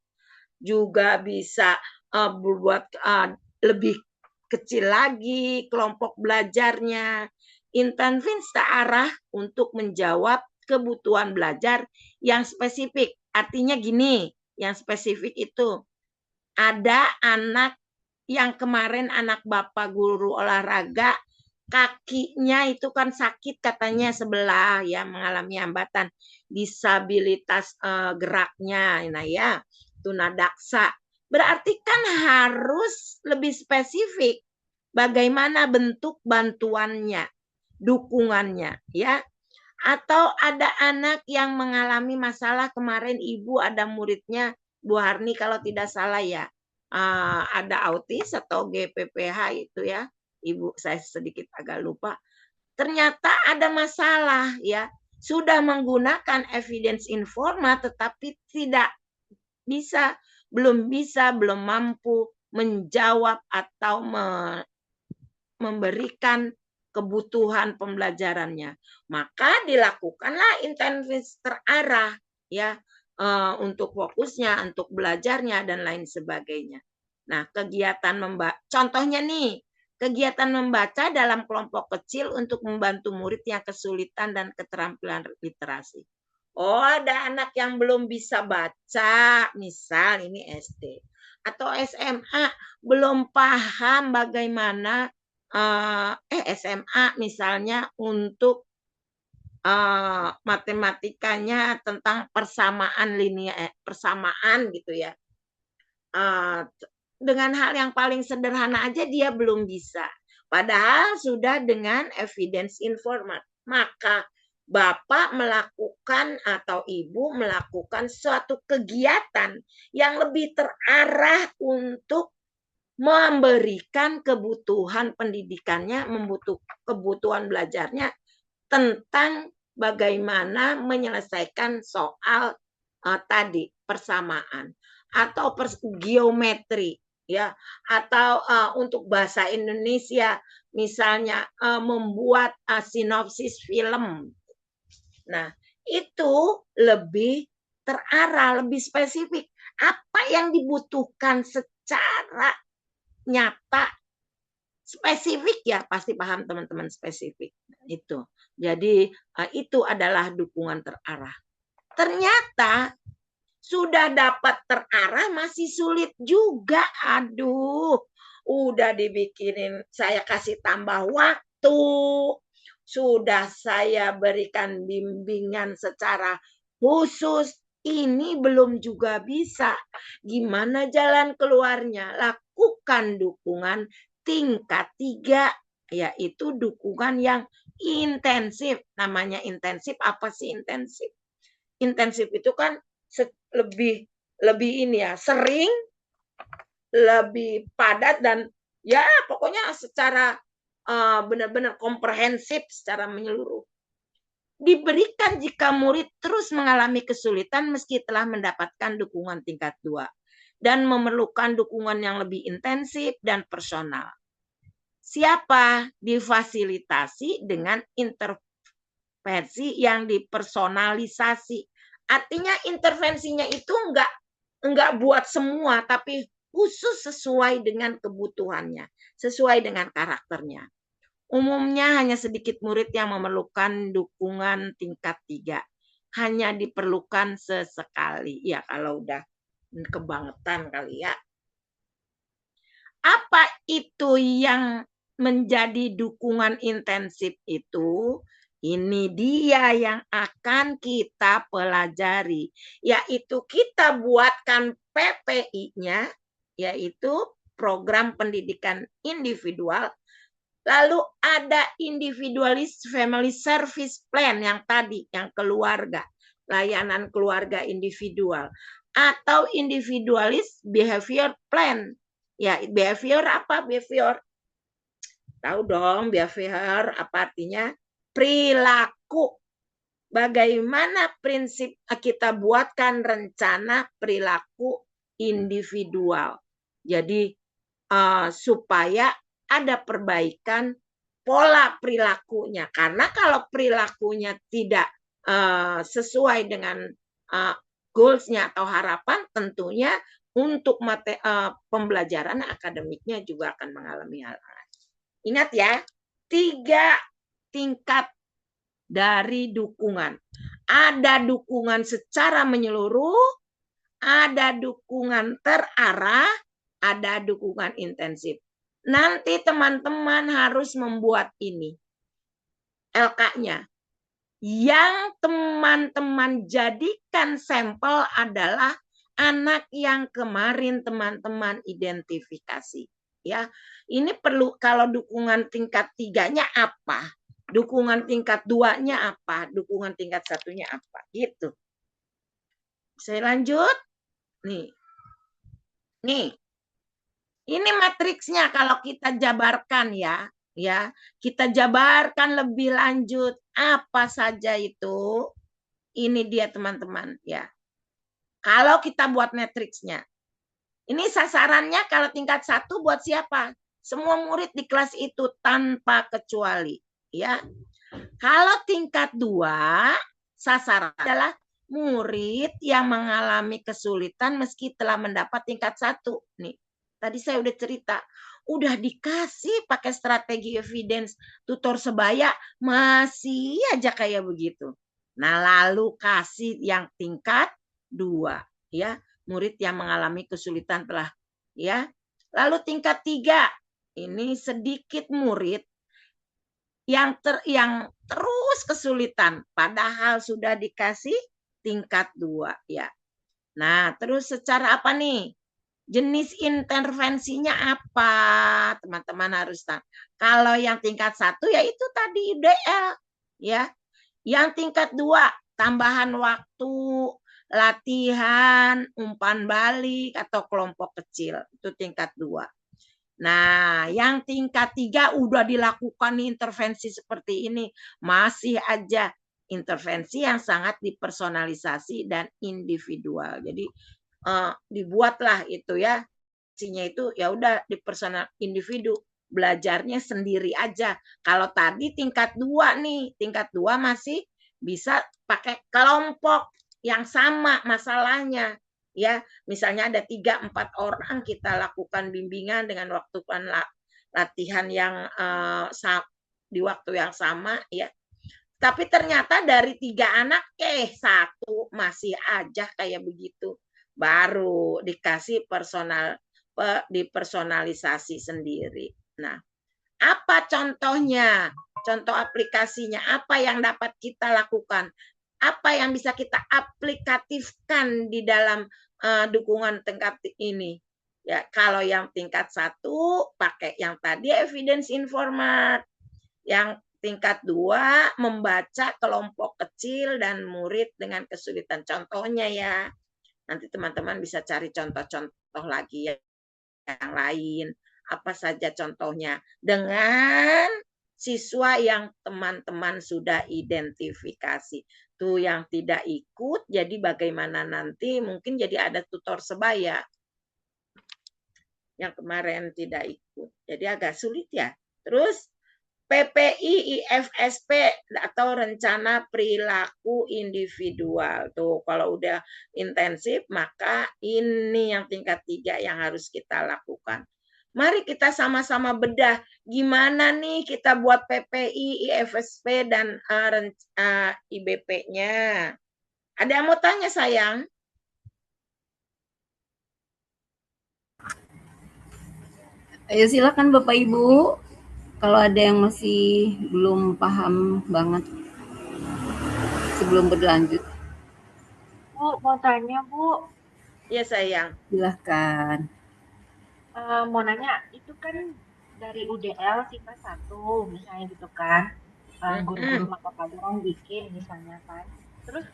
Juga bisa berbuat lebih kecil lagi kelompok belajarnya. Intervensi terarah untuk menjawab kebutuhan belajar yang spesifik. Artinya gini, yang spesifik itu ada anak yang kemarin anak Bapak guru olahraga, kakinya itu kan sakit katanya sebelah ya, mengalami hambatan disabilitas geraknya. Nah ya, tunadaksa. Berarti kan harus lebih spesifik bagaimana bentuk bantuannya, dukungannya ya. Atau ada anak yang mengalami masalah, kemarin ibu ada muridnya Bu Harni kalau tidak salah ya, ada autis atau GPPH itu ya, ibu saya sedikit agak lupa. Ternyata ada masalah ya, sudah menggunakan evidence informat tetapi belum mampu menjawab atau memberikan kebutuhan pembelajarannya. Maka dilakukanlah intervensi terarah ya, untuk fokusnya, untuk belajarnya dan lain sebagainya. Nah, kegiatan contohnya nih, kegiatan membaca dalam kelompok kecil untuk membantu murid yang kesulitan dan keterampilan literasi. Oh, ada anak yang belum bisa baca, misal ini SD atau SMA belum paham bagaimana SMA misalnya untuk matematikanya tentang persamaan linear, persamaan gitu ya. Dengan hal yang paling sederhana aja dia belum bisa. Padahal sudah dengan evidence informal. Maka Bapak melakukan atau Ibu melakukan suatu kegiatan yang lebih terarah untuk memberikan kebutuhan pendidikannya, kebutuhan belajarnya tentang bagaimana menyelesaikan soal tadi persamaan atau geometri ya, atau untuk bahasa Indonesia misalnya membuat sinopsis film. Nah, itu lebih terarah, lebih spesifik. Apa yang dibutuhkan secara nyata, spesifik ya, pasti paham teman-teman, spesifik. Itu. Jadi itu adalah dukungan terarah. Ternyata sudah dapat terarah masih sulit juga. Aduh, udah dibikinin, saya kasih tambah waktu. Sudah saya berikan bimbingan secara khusus. Ini belum juga bisa. Gimana jalan keluarnya? Lakukan dukungan tingkat 3, yaitu dukungan yang intensif. Namanya intensif, apa sih intensif? Intensif itu kan lebih ini ya, sering, lebih padat, dan ya pokoknya secara benar-benar komprehensif, secara menyeluruh. Diberikan jika murid terus mengalami kesulitan meski telah mendapatkan dukungan tingkat 2 dan memerlukan dukungan yang lebih intensif dan personal. Siapa? Difasilitasi dengan intervensi yang dipersonalisasi. Artinya intervensinya itu enggak buat semua, tapi khusus sesuai dengan kebutuhannya, sesuai dengan karakternya. Umumnya hanya sedikit murid yang memerlukan dukungan tingkat 3. Hanya diperlukan sesekali. Ya kalau udah kebangetan kali ya. Apa itu yang menjadi dukungan intensif itu? Ini dia yang akan kita pelajari. Yaitu kita buatkan PPI-nya, yaitu program pendidikan individual. Lalu ada individualist family service plan yang tadi, yang keluarga, layanan keluarga individual. Atau individualist behavior plan. Ya, behavior apa? Behavior. Tahu dong behavior apa artinya? Perilaku. Bagaimana prinsip kita buatkan rencana perilaku individual. Jadi supaya ada perbaikan pola perilakunya. Karena kalau perilakunya tidak sesuai dengan goals-nya atau harapan, tentunya untuk pembelajaran akademiknya juga akan mengalami hal-hal. Ingat ya, 3 tingkat dari dukungan. Ada dukungan secara menyeluruh, ada dukungan terarah, ada dukungan intensif. Nanti teman-teman harus membuat ini, LK-nya. Yang teman-teman jadikan sampel adalah anak yang kemarin teman-teman identifikasi. Ya, ini perlu, kalau dukungan tingkat 3-nya apa? Dukungan tingkat 2-nya apa? Dukungan tingkat 1-nya apa? Gitu. Saya lanjut. Nih. Ini matriksnya kalau kita jabarkan ya. Kita jabarkan lebih lanjut apa saja itu. Ini dia teman-teman ya. Kalau kita buat matriksnya. Ini sasarannya kalau tingkat 1 buat siapa? Semua murid di kelas itu tanpa kecuali, ya. Kalau tingkat 2, sasaran adalah murid yang mengalami kesulitan meski telah mendapat tingkat 1. Nih, tadi saya udah cerita. udah dikasih pakai strategi evidence tutor sebaya, masih aja kayak begitu. Nah, lalu kasih yang tingkat 2, ya, murid yang mengalami kesulitan telah, ya. Lalu tingkat 3, ini sedikit murid yang terus kesulitan, padahal sudah dikasih tingkat 2, ya. Nah, terus secara apa nih? Jenis intervensinya apa? Teman-teman harus tahu. Kalau yang tingkat 1 ya itu tadi IDL, ya. Yang tingkat 2, tambahan waktu, latihan, umpan balik atau kelompok kecil. Itu tingkat 2. Nah, yang tingkat 3 udah dilakukan intervensi seperti ini. Masih aja intervensi yang sangat dipersonalisasi dan individual. Jadi dibuatlah itu ya. Isinya itu ya udah dipersonal individu. Belajarnya sendiri aja. Kalau tadi tingkat 2 nih, tingkat 2 masih bisa pakai kelompok yang sama masalahnya. Ya, misalnya ada 3-4 orang kita lakukan bimbingan dengan waktu latihan yang di waktu yang sama, ya. Tapi ternyata dari 3 anak, 1 masih aja kayak begitu. Baru dikasih dipersonalisasi sendiri. Nah, apa contohnya? Contoh aplikasinya, apa yang dapat kita lakukan? Apa yang bisa kita aplikatifkan di dalam dukungan tingkat ini? Ya, kalau yang tingkat 1 pakai yang tadi evidence informat. Yang tingkat 2 membaca kelompok kecil dan murid dengan kesulitan. Contohnya ya. Nanti teman-teman bisa cari contoh-contoh lagi ya, yang lain. Apa saja contohnya? Dengan siswa yang teman-teman sudah identifikasi. Tuh yang tidak ikut, jadi bagaimana nanti mungkin jadi ada tutor sebaya. Yang kemarin tidak ikut. Jadi agak sulit ya. Terus PPI IFSP atau rencana perilaku individual. Tuh kalau udah intensif maka ini yang tingkat 3 yang harus kita lakukan. Mari kita sama-sama bedah gimana nih kita buat PPI, IFSP dan IBP-nya. Ada yang mau tanya sayang? Ayo silakan Bapak Ibu. Kalau ada yang masih belum paham banget sebelum berlanjut. Bu, mau tanya, Bu. Iya sayang. Silahkan. Mau nanya, itu kan dari UDL tingkat 1, misalnya gitu kan. Guru-guru mata pelajaran bikin misalnya kan. Terus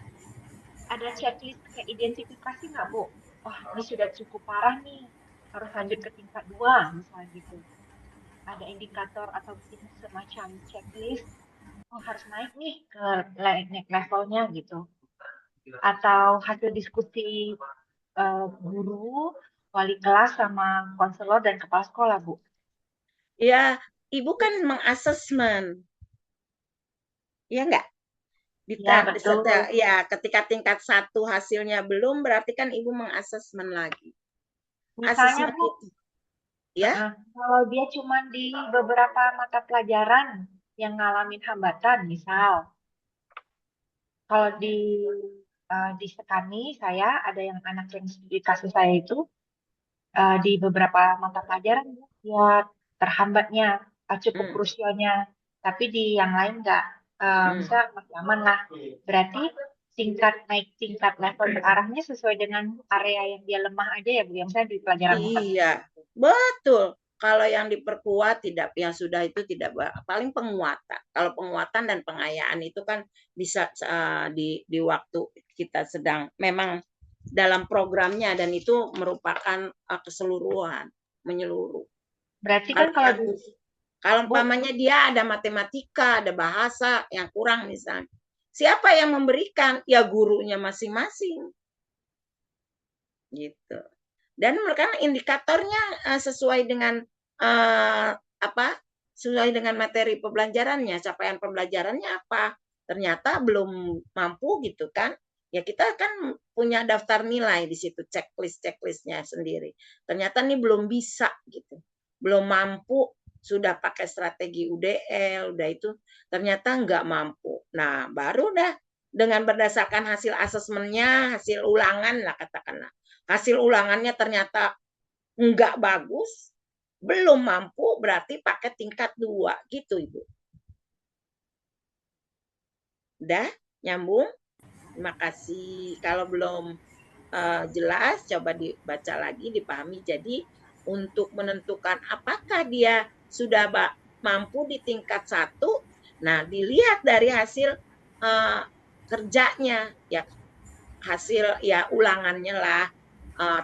ada checklist kayak identifikasi nggak, Bu? Wah, ini sudah cukup parah nih. Harus lanjut ke tingkat 2, misalnya gitu. Ada indikator atau semacam checklist. Oh, harus naik nih ke naik levelnya gitu. Atau hasil diskusi guru, wali kelas sama konselor dan kepala sekolah, Bu. Ya, Ibu kan mengasesmen. Iya enggak? Ya, betul. Ya, ketika tingkat 1 hasilnya belum, berarti kan Ibu mengasesmen lagi. Misalnya, Asesmen Bu, itu. Ya? kalau dia cuma di beberapa mata pelajaran yang ngalamin hambatan, misal. Kalau di Sekani, saya ada yang anak yang di kasus saya itu, di beberapa mata pelajaran ya terhambatnya cukup krusialnya, tapi di yang lain enggak, bisa masih aman lah. Berarti naik tingkat level arahnya sesuai dengan area yang dia lemah aja ya Bu, yang saya di pelajaran Iya, betul. Kalau yang diperkuat tidak, yang sudah itu tidak, paling penguatan. Kalau penguatan dan pengayaan itu kan bisa di waktu kita sedang memang dalam programnya, dan itu merupakan keseluruhan, menyeluruh. Berarti kan kalau umpamanya dia ada matematika, ada bahasa yang kurang misalnya, siapa yang memberikan? Ya gurunya masing-masing. Gitu. Dan mereka indikatornya sesuai dengan sesuai dengan materi pembelajarannya, capaian pembelajarannya apa. Ternyata belum mampu gitu kan. Ya kita kan punya daftar nilai di situ, checklistnya sendiri. Ternyata ini belum bisa gitu. belum mampu, sudah pakai strategi UDL, udah itu ternyata nggak mampu. Nah, baru dah dengan berdasarkan hasil asesmennya, hasil ulangan lah katakanlah. Hasil ulangannya ternyata nggak bagus, belum mampu, berarti pakai tingkat 2 gitu Ibu. Udah nyambung? Terima kasih. Kalau belum jelas, coba dibaca lagi, dipahami. Jadi untuk menentukan apakah dia sudah mampu di tingkat 1, nah dilihat dari hasil kerjanya, ya hasil ya ulangannya lah,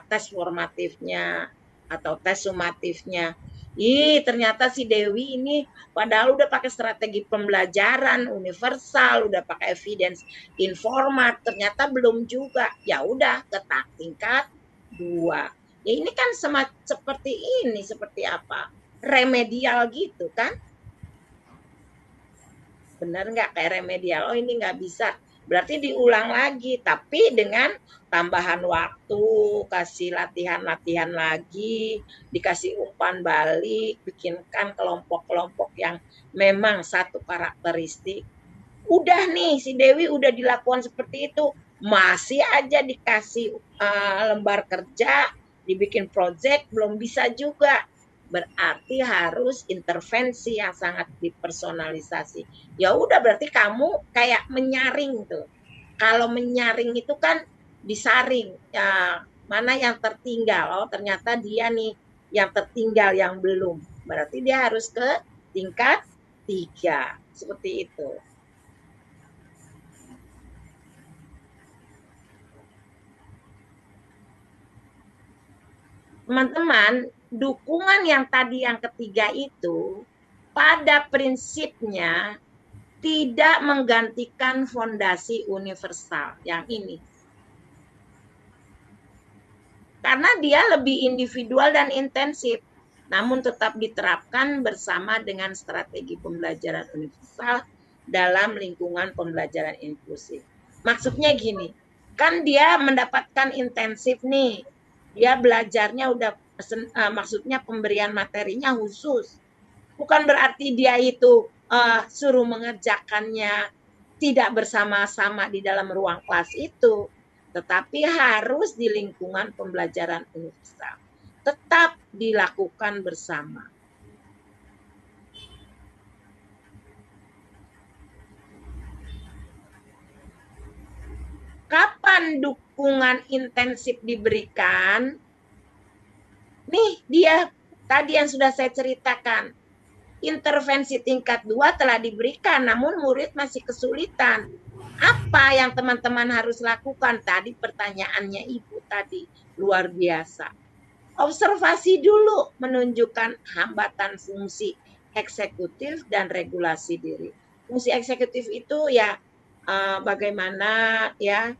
tes formatifnya atau tes sumatifnya. Ternyata si Dewi ini padahal udah pakai strategi pembelajaran universal, udah pakai evidence informat, ternyata belum juga. Ya udah ke tingkat 2. Ya ini kan seperti ini, seperti apa? Remedial gitu kan? Benar nggak kayak remedial? Oh ini nggak bisa. Berarti diulang lagi, tapi dengan tambahan waktu, kasih latihan-latihan lagi, dikasih umpan balik, bikinkan kelompok-kelompok yang memang satu karakteristik. Udah nih, si Dewi udah dilakukan seperti itu, masih aja dikasih lembar kerja, dibikin project, belum bisa juga. Berarti harus intervensi yang sangat dipersonalisasi. Ya udah berarti kamu kayak menyaring tuh. Kalau menyaring itu kan disaring, ya mana yang tertinggal. Oh ternyata dia nih yang tertinggal, yang belum. Berarti dia harus ke tingkat 3. Seperti itu. Teman-teman, dukungan yang tadi yang ketiga itu pada prinsipnya tidak menggantikan fondasi universal yang ini. Karena dia lebih individual dan intensif, namun tetap diterapkan bersama dengan strategi pembelajaran universal dalam lingkungan pembelajaran inklusif. Maksudnya gini, kan dia mendapatkan intensif nih, dia belajarnya udah maksudnya pemberian materinya khusus. Bukan berarti dia itu suruh mengerjakannya tidak bersama-sama di dalam ruang kelas itu, tetapi harus di lingkungan pembelajaran universal. Tetap dilakukan bersama. Kapan dukungan intensif diberikan? Nih dia tadi yang sudah saya ceritakan. Intervensi tingkat 2 telah diberikan, namun murid masih kesulitan. Apa yang teman-teman harus lakukan? Tadi pertanyaannya Ibu tadi, luar biasa. Observasi dulu menunjukkan hambatan fungsi eksekutif dan regulasi diri. Fungsi eksekutif itu ya bagaimana ya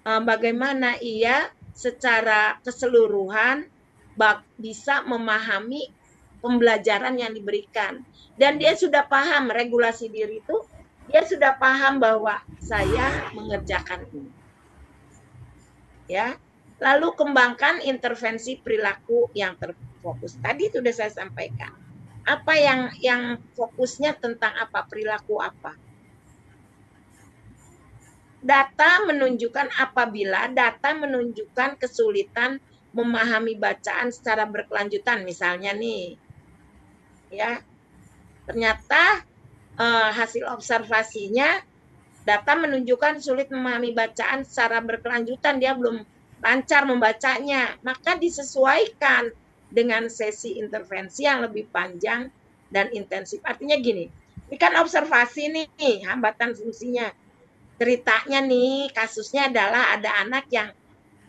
bagaimana ia secara keseluruhan bisa memahami pembelajaran yang diberikan. Dan dia sudah paham regulasi diri itu, dia sudah paham bahwa saya mengerjakan ini. Ya, lalu kembangkan intervensi perilaku yang terfokus. Tadi sudah saya sampaikan. Apa yang fokusnya tentang apa, perilaku apa? Data menunjukkan apabila data menunjukkan kesulitan memahami bacaan secara berkelanjutan, misalnya nih, ya ternyata hasil observasinya data menunjukkan sulit memahami bacaan secara berkelanjutan, dia belum lancar membacanya, maka disesuaikan dengan sesi intervensi yang lebih panjang dan intensif. Artinya gini, ini kan observasi nih, hambatan fungsinya. Ceritanya nih, kasusnya adalah ada anak yang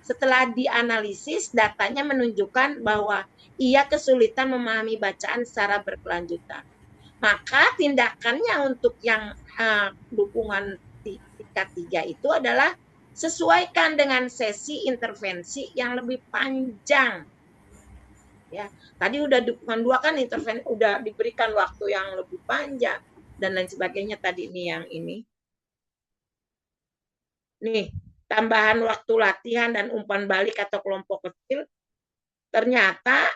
setelah dianalisis datanya menunjukkan bahwa ia kesulitan memahami bacaan secara berkelanjutan. Maka tindakannya untuk yang dukungan tingkat 3 itu adalah sesuaikan dengan sesi intervensi yang lebih panjang. Ya, tadi udah dukungan 2 kan intervensi udah diberikan waktu yang lebih panjang dan lain sebagainya tadi nih yang ini. Nih, tambahan waktu latihan dan umpan balik atau kelompok kecil, ternyata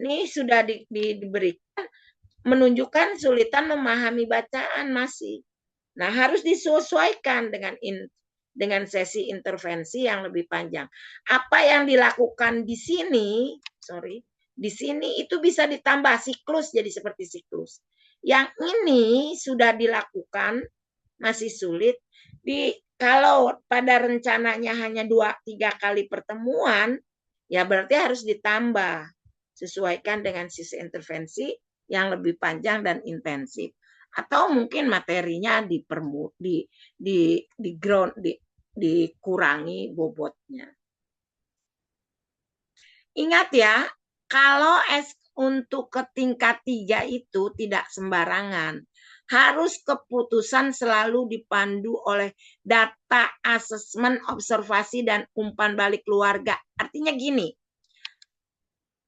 ini sudah diberikan menunjukkan sulitan memahami bacaan masih. Nah, harus disesuaikan dengan sesi intervensi yang lebih panjang. Apa yang dilakukan di sini, di sini itu bisa ditambah siklus jadi seperti siklus. Yang ini sudah dilakukan masih sulit. Kalau pada rencananya hanya 2-3 kali pertemuan, ya berarti harus ditambah sesuaikan dengan sisi intervensi yang lebih panjang dan intensif. Atau mungkin materinya dikurangi bobotnya. Ingat ya, kalau untuk ke tingkat 3 itu tidak sembarangan. Harus keputusan selalu dipandu oleh data asesmen, observasi, dan umpan balik keluarga. Artinya gini,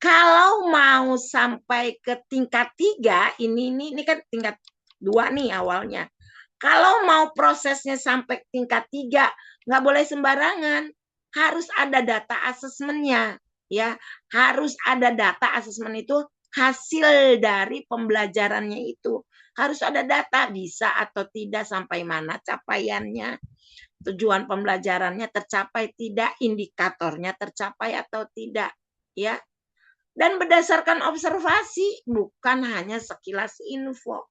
kalau mau sampai ke tingkat 3, ini kan tingkat 2 nih awalnya. Kalau mau prosesnya sampai tingkat 3, nggak boleh sembarangan. Harus ada data asesmennya. Ya, harus ada data asesmen itu hasil dari pembelajarannya itu. Harus ada data bisa atau tidak, sampai mana capaiannya, tujuan pembelajarannya tercapai tidak, indikatornya tercapai atau tidak, ya. Dan berdasarkan observasi, bukan hanya sekilas info.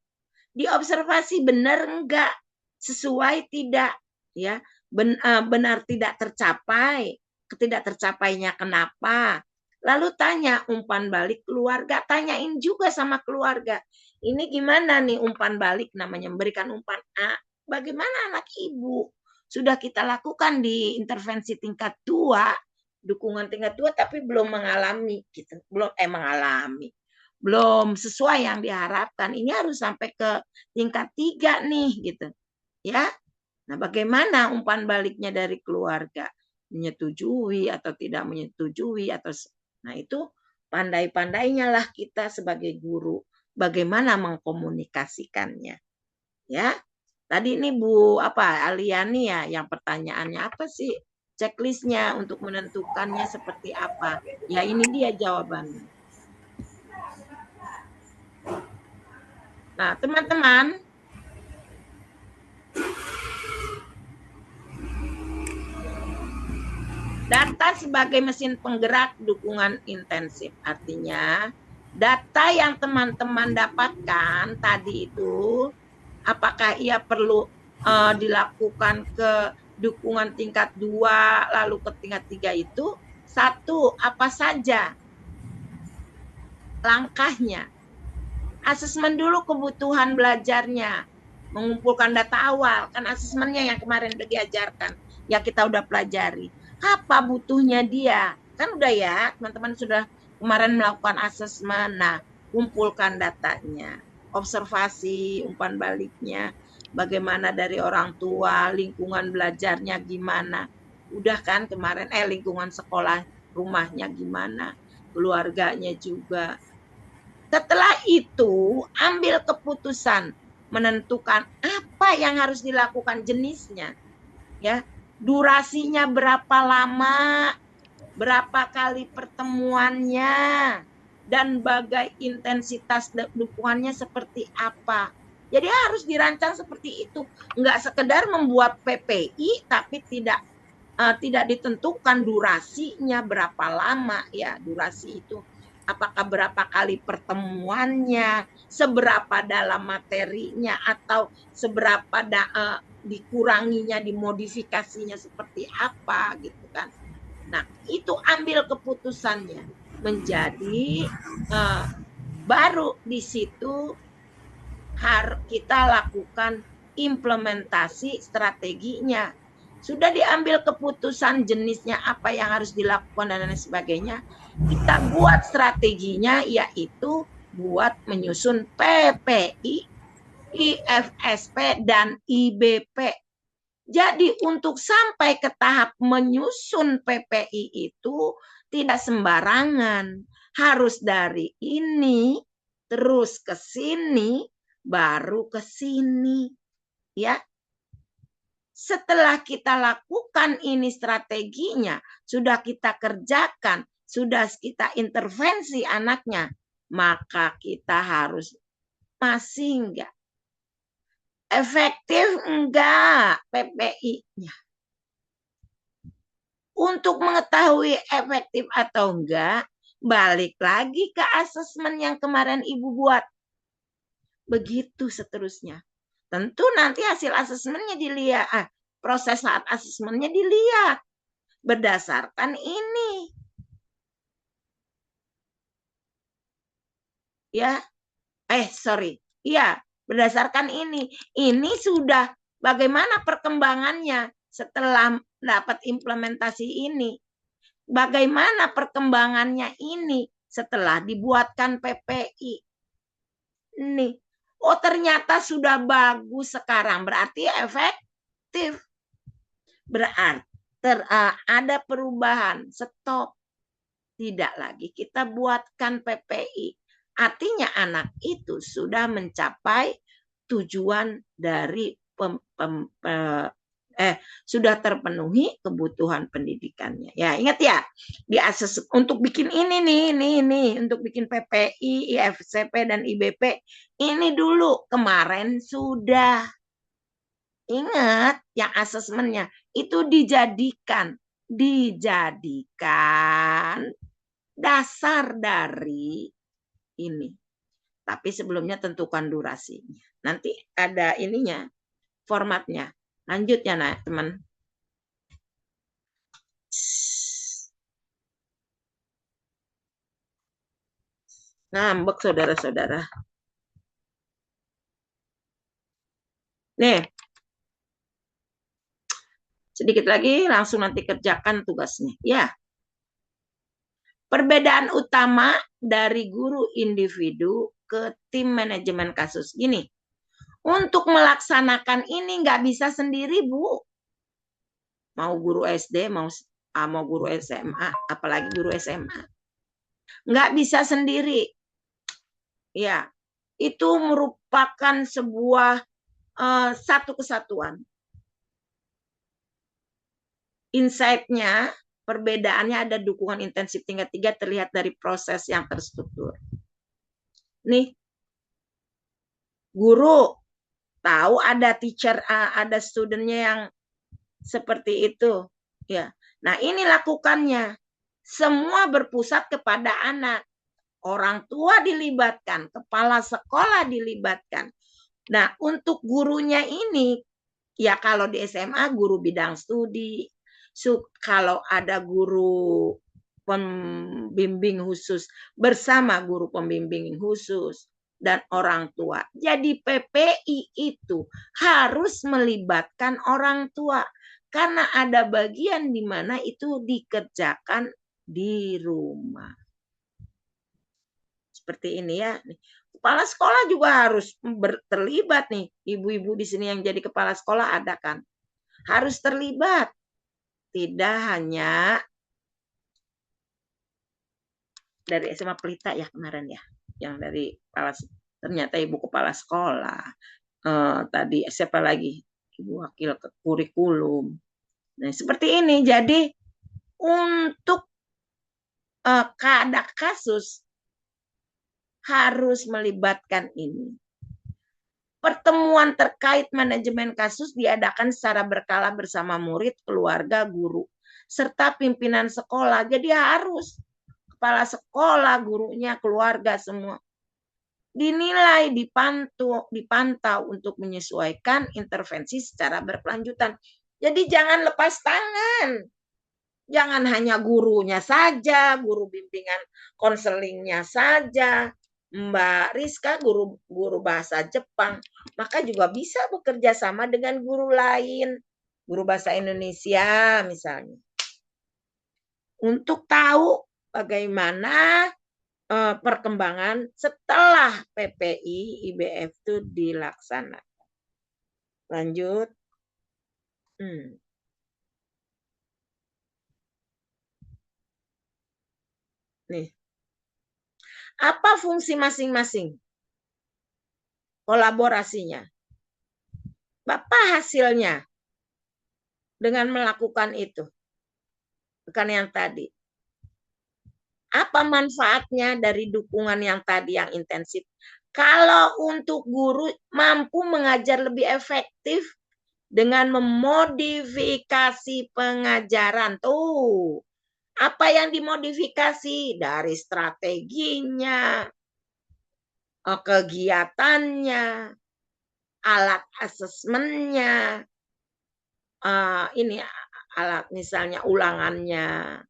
Diobservasi benar enggak, sesuai tidak, ya, benar tidak tercapai, ketidak tercapainya kenapa. Lalu tanya umpan balik keluarga, tanyain juga sama keluarga. Ini gimana nih umpan balik, namanya memberikan umpan A. Bagaimana anak ibu? Sudah kita lakukan di intervensi tingkat 2, dukungan tingkat 2, tapi belum mengalami gitu. Belum sesuai yang diharapkan. Ini harus sampai ke tingkat 3 nih gitu. Ya. Nah, bagaimana umpan baliknya dari keluarga? Menyetujui atau tidak menyetujui atau nah itu pandai-pandainya lah kita sebagai guru bagaimana mengkomunikasikannya. Ya. Tadi ini Bu Aliani ya, yang pertanyaannya apa sih checklistnya untuk menentukannya seperti apa? Ya ini dia jawabannya. Nah, teman-teman, data sebagai mesin penggerak dukungan intensif. Artinya, data yang teman-teman dapatkan tadi itu, apakah ia perlu dilakukan ke dukungan tingkat 2, lalu ke tingkat 3 itu, 1, apa saja langkahnya. Asesmen dulu kebutuhan belajarnya, mengumpulkan data awal, kan asesmennya yang kemarin udah diajarkan, yang kita udah pelajari. Apa butuhnya dia? Kan udah ya, teman-teman sudah kemarin melakukan asesmen. Nah, kumpulkan datanya, observasi, umpan baliknya, bagaimana dari orang tua, lingkungan belajarnya gimana. Udah kan kemarin, lingkungan sekolah, rumahnya gimana, keluarganya juga. Setelah itu, ambil keputusan menentukan apa yang harus dilakukan jenisnya. Ya, durasinya berapa lama, berapa kali pertemuannya, dan bagai intensitas dukungannya seperti apa. Jadi harus dirancang seperti itu. Enggak sekedar membuat PPI tapi tidak ditentukan durasinya berapa lama ya, durasi itu. Apakah berapa kali pertemuannya, seberapa dalam materinya, atau seberapa dikuranginya, dimodifikasinya seperti apa gitu kan. Nah, itu ambil keputusannya menjadi baru di situ kita lakukan implementasi strateginya. Sudah diambil keputusan jenisnya apa yang harus dilakukan dan lain sebagainya, kita buat strateginya, yaitu buat menyusun PPI, IFSP, dan IBP. Jadi untuk sampai ke tahap menyusun PPI itu tidak sembarangan. Harus dari ini, terus ke sini, baru ke sini. Ya. Setelah kita lakukan ini strateginya, sudah kita kerjakan, sudah kita intervensi anaknya, maka kita harus masih enggak efektif enggak PPI-nya. Untuk mengetahui efektif atau enggak, balik lagi ke asesmen yang kemarin Ibu buat. Begitu seterusnya. Tentu nanti hasil asesmennya dilihat, proses saat asesmennya dilihat berdasarkan ini. Ya, berdasarkan ini. Ini sudah bagaimana perkembangannya setelah dapat implementasi ini. Bagaimana perkembangannya ini setelah dibuatkan PPI. Nih, oh ternyata sudah bagus sekarang, berarti efektif. Berarti ada perubahan, stop. Tidak lagi kita buatkan PPI. Artinya anak itu sudah mencapai tujuan dari sudah terpenuhi kebutuhan pendidikannya. Ya, ingat ya, di akses untuk bikin ini untuk bikin PPI, IFCP dan IBP ini dulu kemarin sudah. Ingat yang asesmennya itu dijadikan dasar dari ini. Tapi sebelumnya tentukan durasinya. Nanti ada ininya, formatnya. Lanjut ya, teman. Ngambek saudara-saudara. Nih. Sedikit lagi langsung nanti kerjakan tugasnya. Ya. Perbedaan utama dari guru individu ke tim manajemen kasus. Gini, untuk melaksanakan ini nggak bisa sendiri, Bu. Mau guru SD, mau guru SMA, apalagi guru SMA. Nggak bisa sendiri. Ya, itu merupakan sebuah satu kesatuan. Insight-nya, perbedaannya ada dukungan intensif tingkat 3 terlihat dari proses yang terstruktur. Nih, guru tahu ada teacher, ada studentnya yang seperti itu. Ya, nah ini lakukannya. Semua berpusat kepada anak. Orang tua dilibatkan, kepala sekolah dilibatkan. Nah, untuk gurunya ini, ya kalau di SMA guru bidang studi, kalau ada guru pembimbing khusus bersama guru pembimbing khusus dan orang tua. Jadi PPI itu harus melibatkan orang tua karena ada bagian di mana itu dikerjakan di rumah. Seperti ini ya. Kepala sekolah juga harus terlibat nih. Ibu-ibu di sini yang jadi kepala sekolah ada kan? Harus terlibat. Tidak hanya dari SMA Pelita ya kemarin ya. Yang dari ternyata ibu kepala sekolah. Tadi siapa lagi? Ibu wakil kurikulum. Nah, seperti ini. Jadi untuk ada kasus harus melibatkan ini. Pertemuan terkait manajemen kasus diadakan secara berkala bersama murid, keluarga, guru, serta pimpinan sekolah. Jadi harus kepala sekolah, gurunya, keluarga semua dinilai, dipantau untuk menyesuaikan intervensi secara berkelanjutan. Jadi jangan lepas tangan. Jangan hanya gurunya saja, guru bimbingan konselingnya saja. Mbak Rizka guru bahasa Jepang, maka juga bisa bekerja sama dengan guru lain, guru bahasa Indonesia misalnya. Untuk tahu bagaimana perkembangan setelah PPI IBF itu dilaksanakan. Lanjut. Nih. Apa fungsi masing-masing? Kolaborasinya. Bapak hasilnya. dengan melakukan itu? Bukan yang tadi. Apa manfaatnya dari dukungan yang tadi yang intensif? Kalau untuk guru mampu mengajar lebih efektif dengan memodifikasi pengajaran. Tuh, apa yang dimodifikasi? Dari strateginya, kegiatannya, alat asesmennya, ini alat misalnya ulangannya,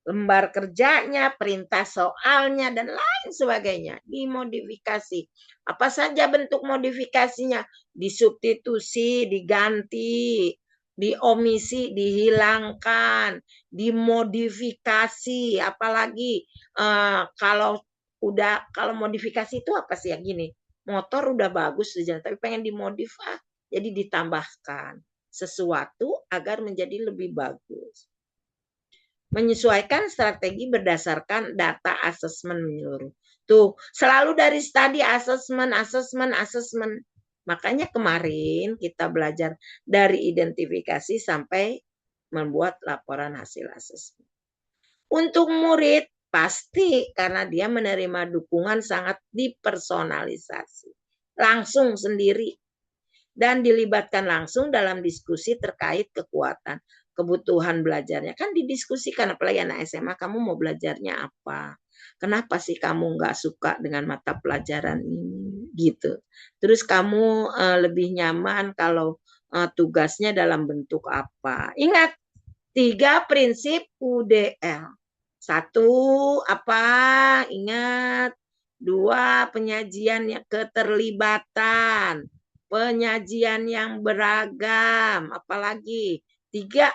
lembar kerjanya, perintah soalnya, dan lain sebagainya. Dimodifikasi. Apa saja bentuk modifikasinya? Disubstitusi, diganti, diomisi, dihilangkan, dimodifikasi. Apalagi kalau modifikasi itu apa sih ya, gini? Motor udah bagus tapi pengen dimodifah, jadi ditambahkan sesuatu agar menjadi lebih bagus. Menyesuaikan strategi berdasarkan data asesmen menyeluruh. Tuh, selalu dari studi asesmen. Makanya kemarin kita belajar dari identifikasi sampai membuat laporan hasil asesmen. Untuk murid, pasti karena dia menerima dukungan sangat dipersonalisasi. Langsung sendiri. Dan dilibatkan langsung dalam diskusi terkait kekuatan, kebutuhan belajarnya. Kan didiskusikan, apalagi anak SMA, kamu mau belajarnya apa? Kenapa sih kamu nggak suka dengan mata pelajaran ini? Gitu. Terus kamu lebih nyaman kalau tugasnya dalam bentuk apa? Ingat, 3 prinsip UDL. 1, apa? Ingat. 2, penyajian keterlibatan. Penyajian yang beragam. Apalagi 3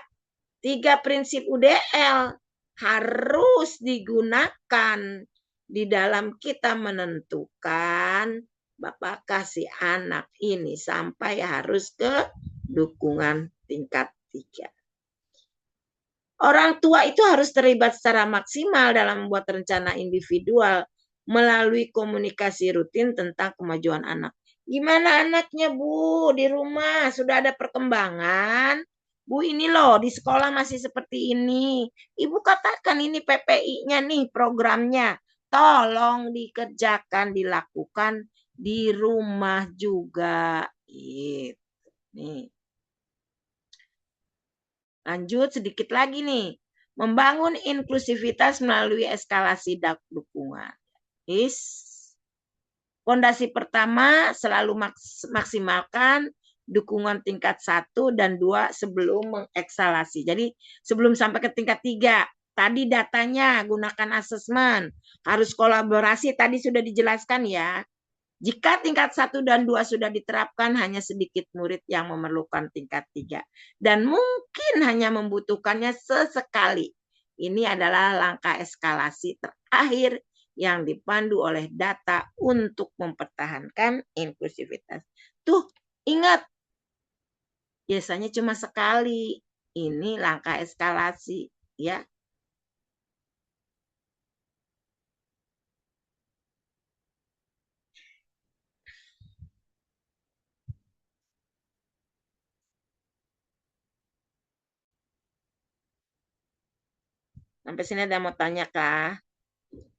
prinsip UDL harus digunakan di dalam kita menentukan apakah si anak ini sampai harus ke dukungan tingkat 3. Orang tua itu harus terlibat secara maksimal dalam membuat rencana individual melalui komunikasi rutin tentang kemajuan anak. Gimana anaknya, Bu? Di rumah sudah ada perkembangan? Bu, ini loh di sekolah masih seperti ini. Ibu katakan ini PPI-nya nih, programnya. Tolong dikerjakan, dilakukan di rumah juga. Gitu. Nih. Lanjut sedikit lagi nih. Membangun inklusivitas melalui eskalasi dukungan. Fondasi pertama, selalu maksimalkan dukungan tingkat 1 dan 2 sebelum mengeksalasi. Jadi sebelum sampai ke tingkat 3, tadi datanya gunakan asesmen, harus kolaborasi, tadi sudah dijelaskan ya. Jika tingkat 1 dan 2 sudah diterapkan, hanya sedikit murid yang memerlukan tingkat 3. Dan mungkin hanya membutuhkannya sesekali. Ini adalah langkah eskalasi terakhir yang dipandu oleh data untuk mempertahankan inklusivitas. Tuh, ingat, biasanya cuma sekali. Ini langkah eskalasi, ya. Sampai sini ada mau tanya kah?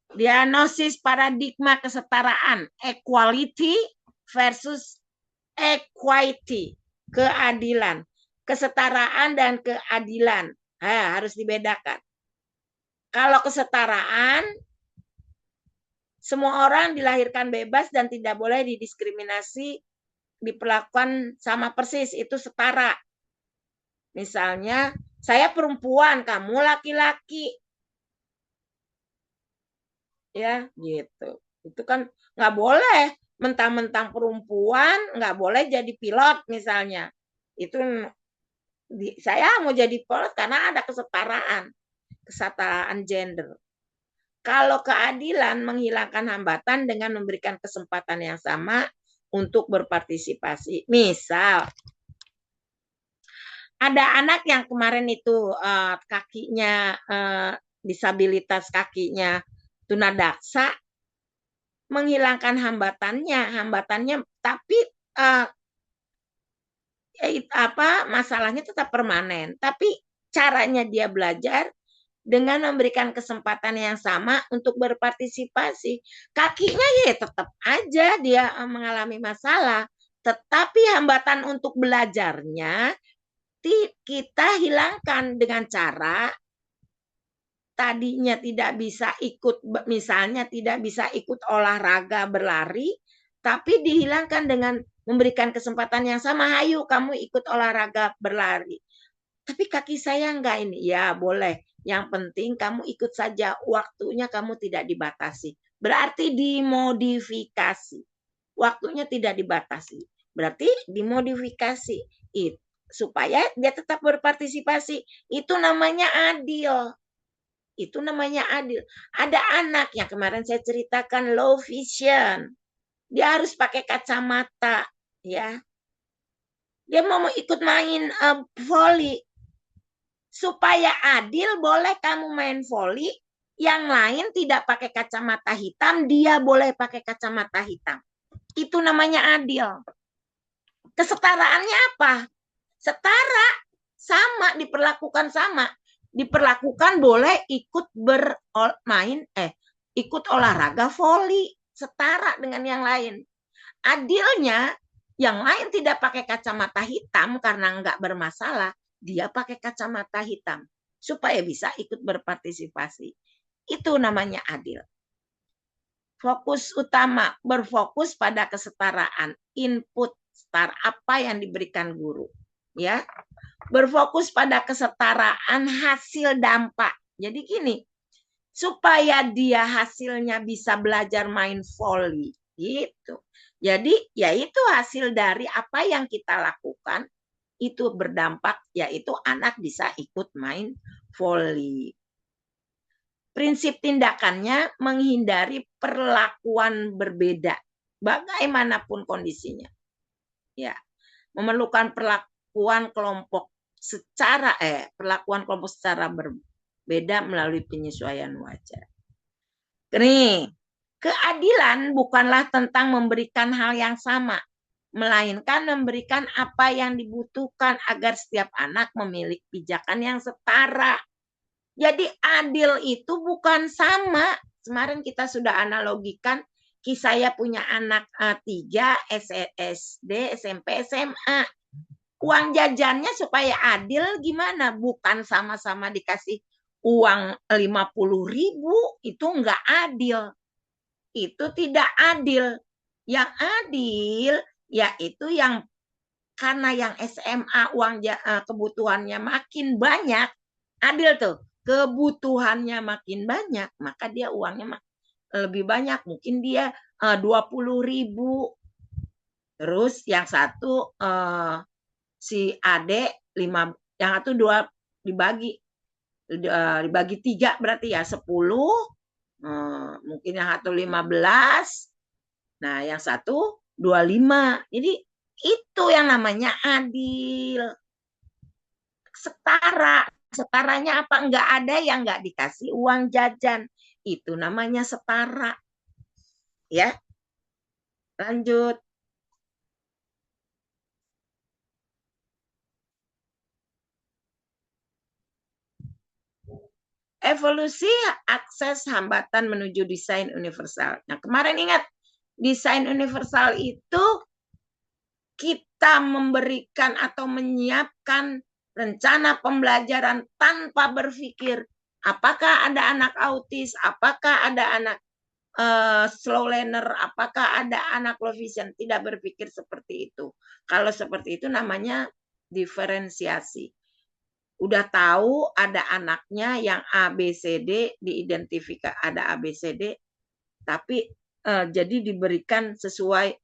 Diagnosis paradigma kesetaraan, equality versus equity, keadilan. Kesetaraan dan keadilan harus dibedakan. Kalau kesetaraan, semua orang dilahirkan bebas dan tidak boleh didiskriminasi, diperlakukan sama persis, itu setara. Misalnya, saya perempuan, kamu laki-laki. Ya, gitu. Itu kan nggak boleh mentang-mentang perempuan nggak boleh jadi pilot misalnya. Itu saya mau jadi pilot karena ada kesetaraan gender. Kalau keadilan menghilangkan hambatan dengan memberikan kesempatan yang sama untuk berpartisipasi. Misal ada anak yang kemarin itu kakinya disabilitas kakinya tunadaksa, menghilangkan hambatannya tapi masalahnya tetap permanen, tapi caranya dia belajar dengan memberikan kesempatan yang sama untuk berpartisipasi. Kakinya ya tetap aja dia mengalami masalah, tetapi hambatan untuk belajarnya kita hilangkan dengan cara tadinya tidak bisa ikut, misalnya tidak bisa ikut olahraga berlari, tapi dihilangkan dengan memberikan kesempatan yang sama. Ayo kamu ikut olahraga berlari. Tapi kaki saya enggak ini. Ya boleh. Yang penting kamu ikut saja. Waktunya kamu tidak dibatasi. Berarti dimodifikasi. Waktunya tidak dibatasi. Berarti dimodifikasi. Supaya dia tetap berpartisipasi. Itu namanya adil. Itu namanya adil. Ada anak yang kemarin saya ceritakan low vision. Dia harus pakai kacamata, ya. Dia mau ikut main volley. Supaya adil, boleh kamu main volley, yang lain tidak pakai kacamata hitam, dia boleh pakai kacamata hitam. Itu namanya adil. Kesetaraannya apa? Setara, sama, diperlakukan sama. Diperlakukan boleh ikut ikut olahraga volley, setara dengan yang lain. Adilnya, yang lain tidak pakai kacamata hitam karena enggak bermasalah, dia pakai kacamata hitam supaya bisa ikut berpartisipasi. Itu namanya adil. Fokus utama berfokus pada kesetaraan, input setara apa yang diberikan guru, ya. Berfokus pada kesetaraan hasil dampak. Jadi gini, supaya dia hasilnya bisa belajar main volley gitu. Jadi yaitu hasil dari apa yang kita lakukan itu berdampak, yaitu anak bisa ikut main volley. Prinsip tindakannya menghindari perlakuan berbeda bagaimanapun kondisinya. Ya, memerlukan perlakuan kelompok secara berbeda melalui penyesuaian wajar. Nih, keadilan bukanlah tentang memberikan hal yang sama, melainkan memberikan apa yang dibutuhkan agar setiap anak memiliki pijakan yang setara. Jadi adil itu bukan sama. Kemarin kita sudah analogikan, saya punya anak 3, SD, SMP, SMA. Uang jajannya supaya adil gimana? Bukan sama-sama dikasih uang 50.000, itu enggak adil. Itu tidak adil. Yang adil yaitu yang karena yang SMA uang kebutuhannya makin banyak, adil tuh. Kebutuhannya makin banyak, maka dia uangnya lebih banyak. Mungkin dia 20.000. Terus yang satu si Ade 5, yang satu 2 dibagi 3 berarti ya 10. Mungkin yang satu 15. Nah, yang satu 25. Jadi itu yang namanya adil. Setara. Setaranya apa? Enggak ada yang enggak dikasih uang jajan. Itu namanya setara. Ya. Lanjut. Evolusi akses hambatan menuju desain universal. Nah, kemarin ingat, desain universal itu kita memberikan atau menyiapkan rencana pembelajaran tanpa berpikir apakah ada anak autis, apakah ada anak slow learner, apakah ada anak low vision. Tidak berpikir seperti itu. Kalau seperti itu namanya diferensiasi. Udah tahu ada anaknya yang ABCD, diidentifikasi ada ABCD, tapi jadi diberikan sesuai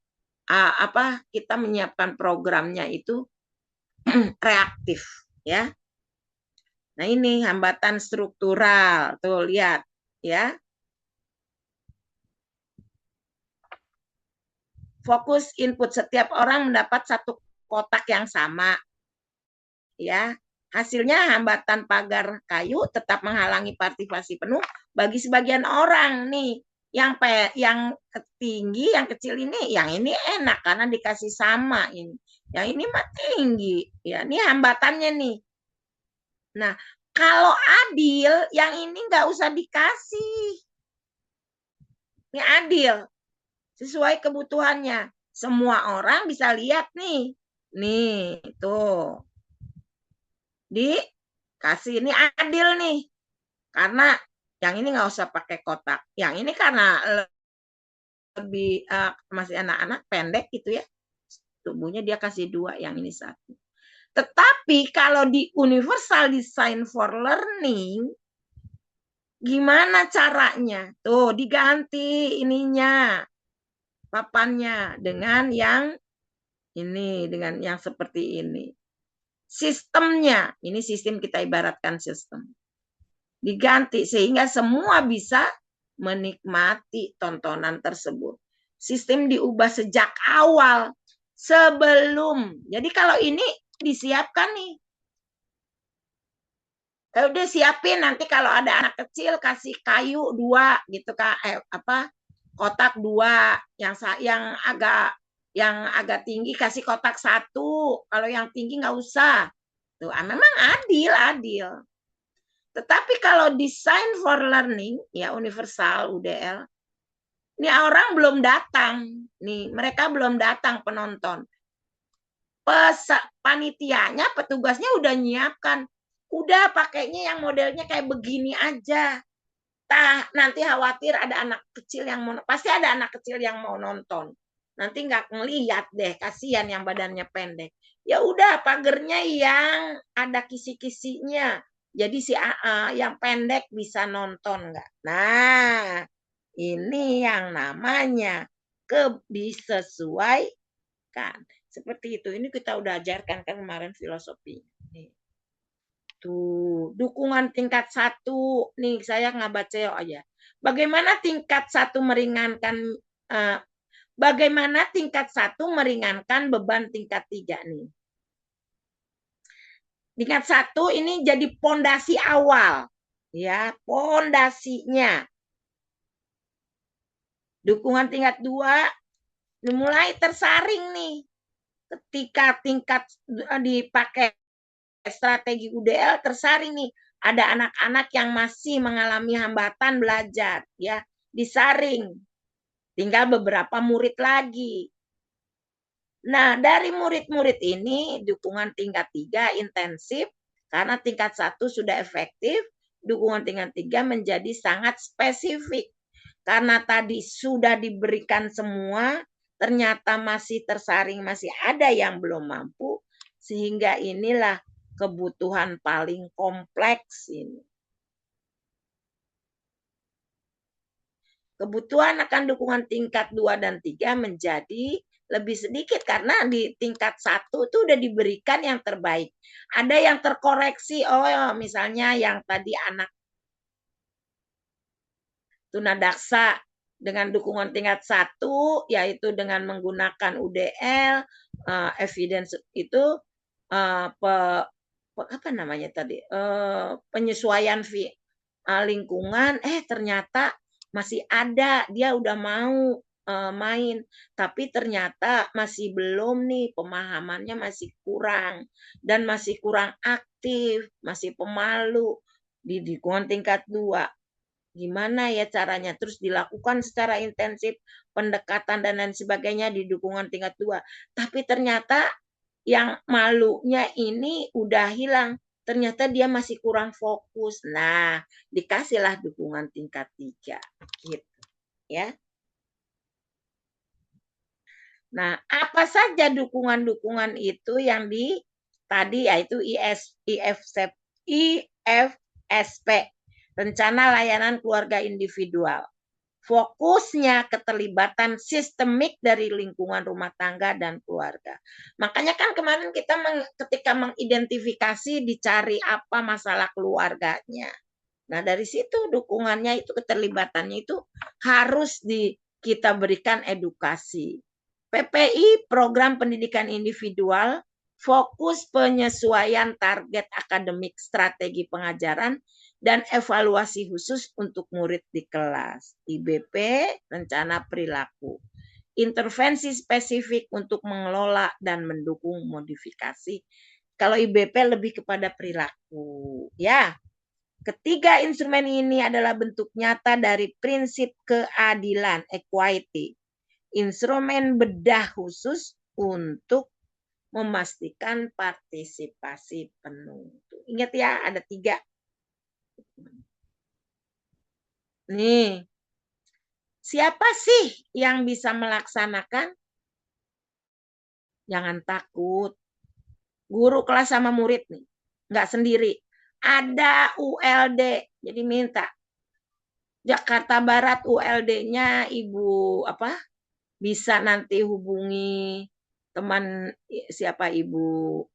kita menyiapkan programnya itu reaktif, ya. Nah, ini hambatan struktural. Tuh, lihat, ya. Fokus input, setiap orang mendapat satu kotak yang sama. Ya. Hasilnya hambatan pagar kayu tetap menghalangi partisipasi penuh bagi sebagian orang nih. Yang tinggi, yang kecil ini, yang ini enak karena dikasih sama ini. Yang ini mah tinggi. Ya, ini hambatannya nih. Nah, kalau adil, yang ini nggak usah dikasih. Ini adil, sesuai kebutuhannya. Semua orang bisa lihat nih. Nih, tuh. Dikasih, ini adil nih. Karena yang ini nggak usah pakai kotak. Yang ini karena lebih masih anak-anak pendek gitu ya. Tubuhnya dia kasih 2, yang ini 1. Tetapi kalau di Universal Design for Learning, gimana caranya? Tuh, diganti ininya, papannya dengan yang ini, dengan yang seperti ini. Sistemnya, ini sistem kita ibaratkan sistem. Diganti sehingga semua bisa menikmati tontonan tersebut. Sistem diubah sejak awal, sebelum. Jadi kalau ini disiapkan nih. Udah siapin, nanti kalau ada anak kecil kasih kayu 2 gitu Kak, kotak 2, yang agak tinggi kasih kotak 1, kalau yang tinggi nggak usah. Tuh, memang adil. Tetapi kalau design for learning, ya universal UDL, ini orang belum datang, nih mereka belum datang penonton. Panitianya, petugasnya udah nyiapkan. Udah pakainya yang modelnya kayak begini aja. Nanti khawatir ada anak kecil yang mau, pasti ada anak kecil yang mau nonton. Nanti nggak ngeliat deh, kasihan yang badannya pendek. Ya udah, pagernya yang ada kisi-kisinya. Jadi si yang pendek bisa nonton nggak? Nah, ini yang namanya disesuaikan. Seperti itu. Ini kita udah ajarkan kan kemarin filosofi. Nih. Tuh, dukungan tingkat 1. Nih, saya ngabaca aja. Bagaimana tingkat 1 meringankan meringankan beban tingkat 3 nih. Tingkat 1 ini jadi pondasi awal. Ya, pondasinya. Dukungan tingkat 2 mulai tersaring nih. Ketika tingkat dipakai strategi UDL tersaring nih, ada anak-anak yang masih mengalami hambatan belajar, ya, disaring. Tinggal beberapa murid lagi. Nah, dari murid-murid ini dukungan tingkat 3 intensif, karena tingkat 1 sudah efektif, dukungan tingkat 3 menjadi sangat spesifik. Karena tadi sudah diberikan semua, ternyata masih tersaring, masih ada yang belum mampu, sehingga inilah kebutuhan paling kompleks ini. Kebutuhan akan dukungan tingkat 2 dan 3 menjadi lebih sedikit karena di tingkat 1 itu udah diberikan yang terbaik. Ada yang terkoreksi, misalnya yang tadi anak tunadaksa dengan dukungan tingkat 1, yaitu dengan menggunakan UDL, evidence itu apa namanya tadi, penyesuaian lingkungan, ternyata masih ada, dia udah mau main, tapi ternyata masih belum nih, pemahamannya masih kurang, dan masih kurang aktif, masih pemalu, di dukungan tingkat 2. Gimana ya caranya? Terus dilakukan secara intensif, pendekatan dan lain sebagainya di dukungan tingkat 2. Tapi ternyata yang malunya ini udah hilang. Ternyata dia masih kurang fokus. Nah, dikasihlah dukungan tingkat 3. Gitu. Ya. Nah, apa saja dukungan-dukungan itu yang tadi yaitu IFSP, Rencana Layanan Keluarga Individual. Fokusnya keterlibatan sistemik dari lingkungan rumah tangga dan keluarga. Makanya kan kemarin kita ketika mengidentifikasi dicari apa masalah keluarganya. Nah, dari situ dukungannya itu, keterlibatannya itu harus kita berikan edukasi. PPI, Program Pendidikan Individual, fokus penyesuaian target akademik strategi pengajaran dan evaluasi khusus untuk murid di kelas. IBP, rencana perilaku. intervensi spesifik untuk mengelola dan mendukung modifikasi. Kalau IBP lebih kepada perilaku, ya. Ketiga instrumen ini adalah bentuk nyata dari prinsip keadilan, equity. Instrumen bedah khusus untuk memastikan partisipasi penuh. Ingat ya, ada 3. Nih, siapa sih yang bisa melaksanakan? Jangan takut. Guru kelas sama murid nih, nggak sendiri. Ada ULD, jadi minta. Jakarta Barat ULD-nya Ibu apa? Bisa nanti hubungi teman siapa Ibu?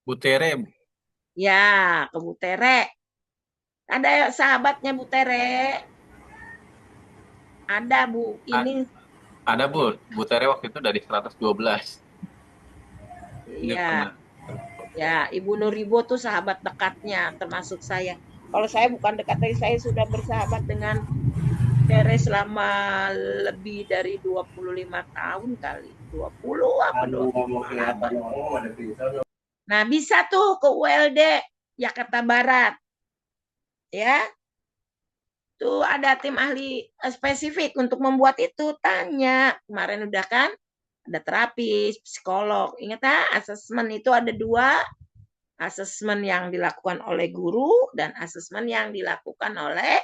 Bu Tere, Ya, ke Bu Tere. Ada sahabatnya Bu Tere. Ada Bu, ini ada Bu. Bu Tere waktu itu dari 112. Dia ya, pernah. ya Ibu Nuribo tuh sahabat dekatnya termasuk saya. Kalau saya bukan dekat, tapi saya sudah bersahabat dengan Tere selama lebih dari 25 tahun kali. 20 apa 20. Nah, bisa tuh ke ULD Jakarta Barat. Ya. Tuh ada tim ahli spesifik untuk membuat itu, tanya. Kemarin udah kan? Ada terapis, psikolog. Ingat ya, asesmen itu ada 2. Asesmen yang dilakukan oleh guru dan asesmen yang dilakukan oleh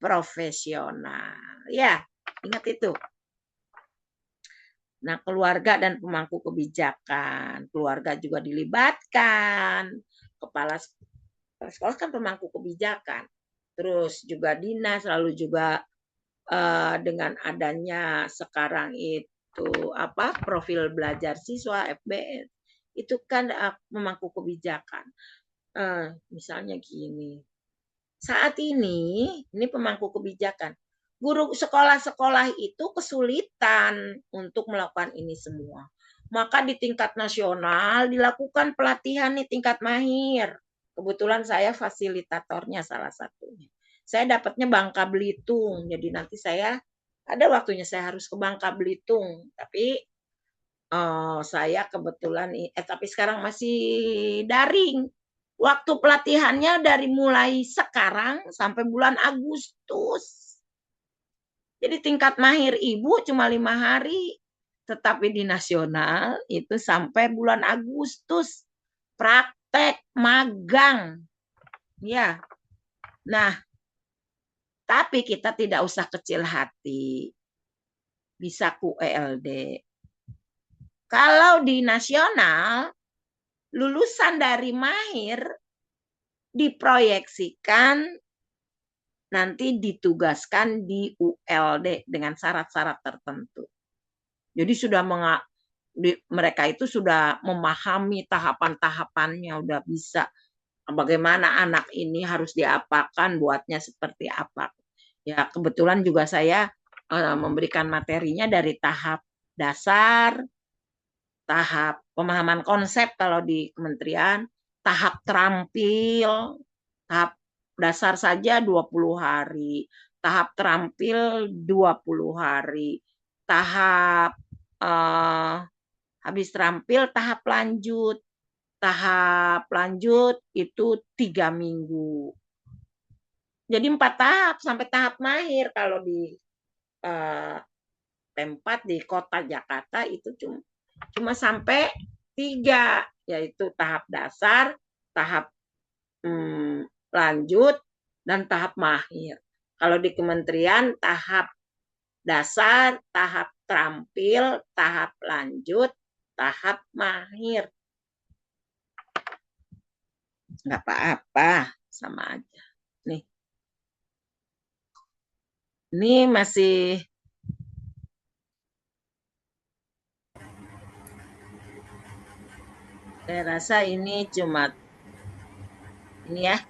profesional. Ya, ingat itu. Nah, keluarga dan pemangku kebijakan. Keluarga juga dilibatkan. Kepala sekolah kan pemangku kebijakan. Terus juga dinas, lalu juga dengan adanya sekarang itu apa profil belajar siswa FBS. Itu kan pemangku kebijakan. Misalnya gini. Saat ini pemangku kebijakan. Guru sekolah-sekolah itu kesulitan untuk melakukan ini semua. Maka di tingkat nasional dilakukan pelatihan nih tingkat mahir. Kebetulan saya fasilitatornya salah satunya. Saya dapatnya Bangka Belitung. Jadi nanti saya ada waktunya saya harus ke Bangka Belitung. Tapi saya kebetulan tapi sekarang masih daring. Waktu pelatihannya dari mulai sekarang sampai bulan Agustus. Jadi tingkat mahir ibu cuma 5 hari. Tetapi di nasional itu sampai bulan Agustus. Praktek magang. Ya. Nah, tapi kita tidak usah kecil hati. Bisa QELD. Kalau di nasional, lulusan dari mahir diproyeksikan nanti ditugaskan di ULD dengan syarat-syarat tertentu. Jadi sudah mereka itu sudah memahami tahapan-tahapannya, udah bisa bagaimana anak ini harus diapakan, buatnya seperti apa. Ya, kebetulan juga saya memberikan materinya dari tahap dasar, tahap pemahaman konsep kalau di kementerian, tahap terampil, tahap dasar saja 20 hari, tahap terampil 20 hari, tahap habis terampil tahap lanjut. Tahap lanjut itu 3 minggu. Jadi 4 tahap sampai tahap mahir. Kalau di tempat di kota Jakarta itu cuma sampai 3, yaitu tahap dasar, tahap lanjut, dan tahap mahir. Kalau di kementerian tahap dasar, tahap terampil, tahap lanjut, tahap mahir. Nggak apa-apa, sama aja. Nih. Ini masih saya rasa ini cuma ini ya.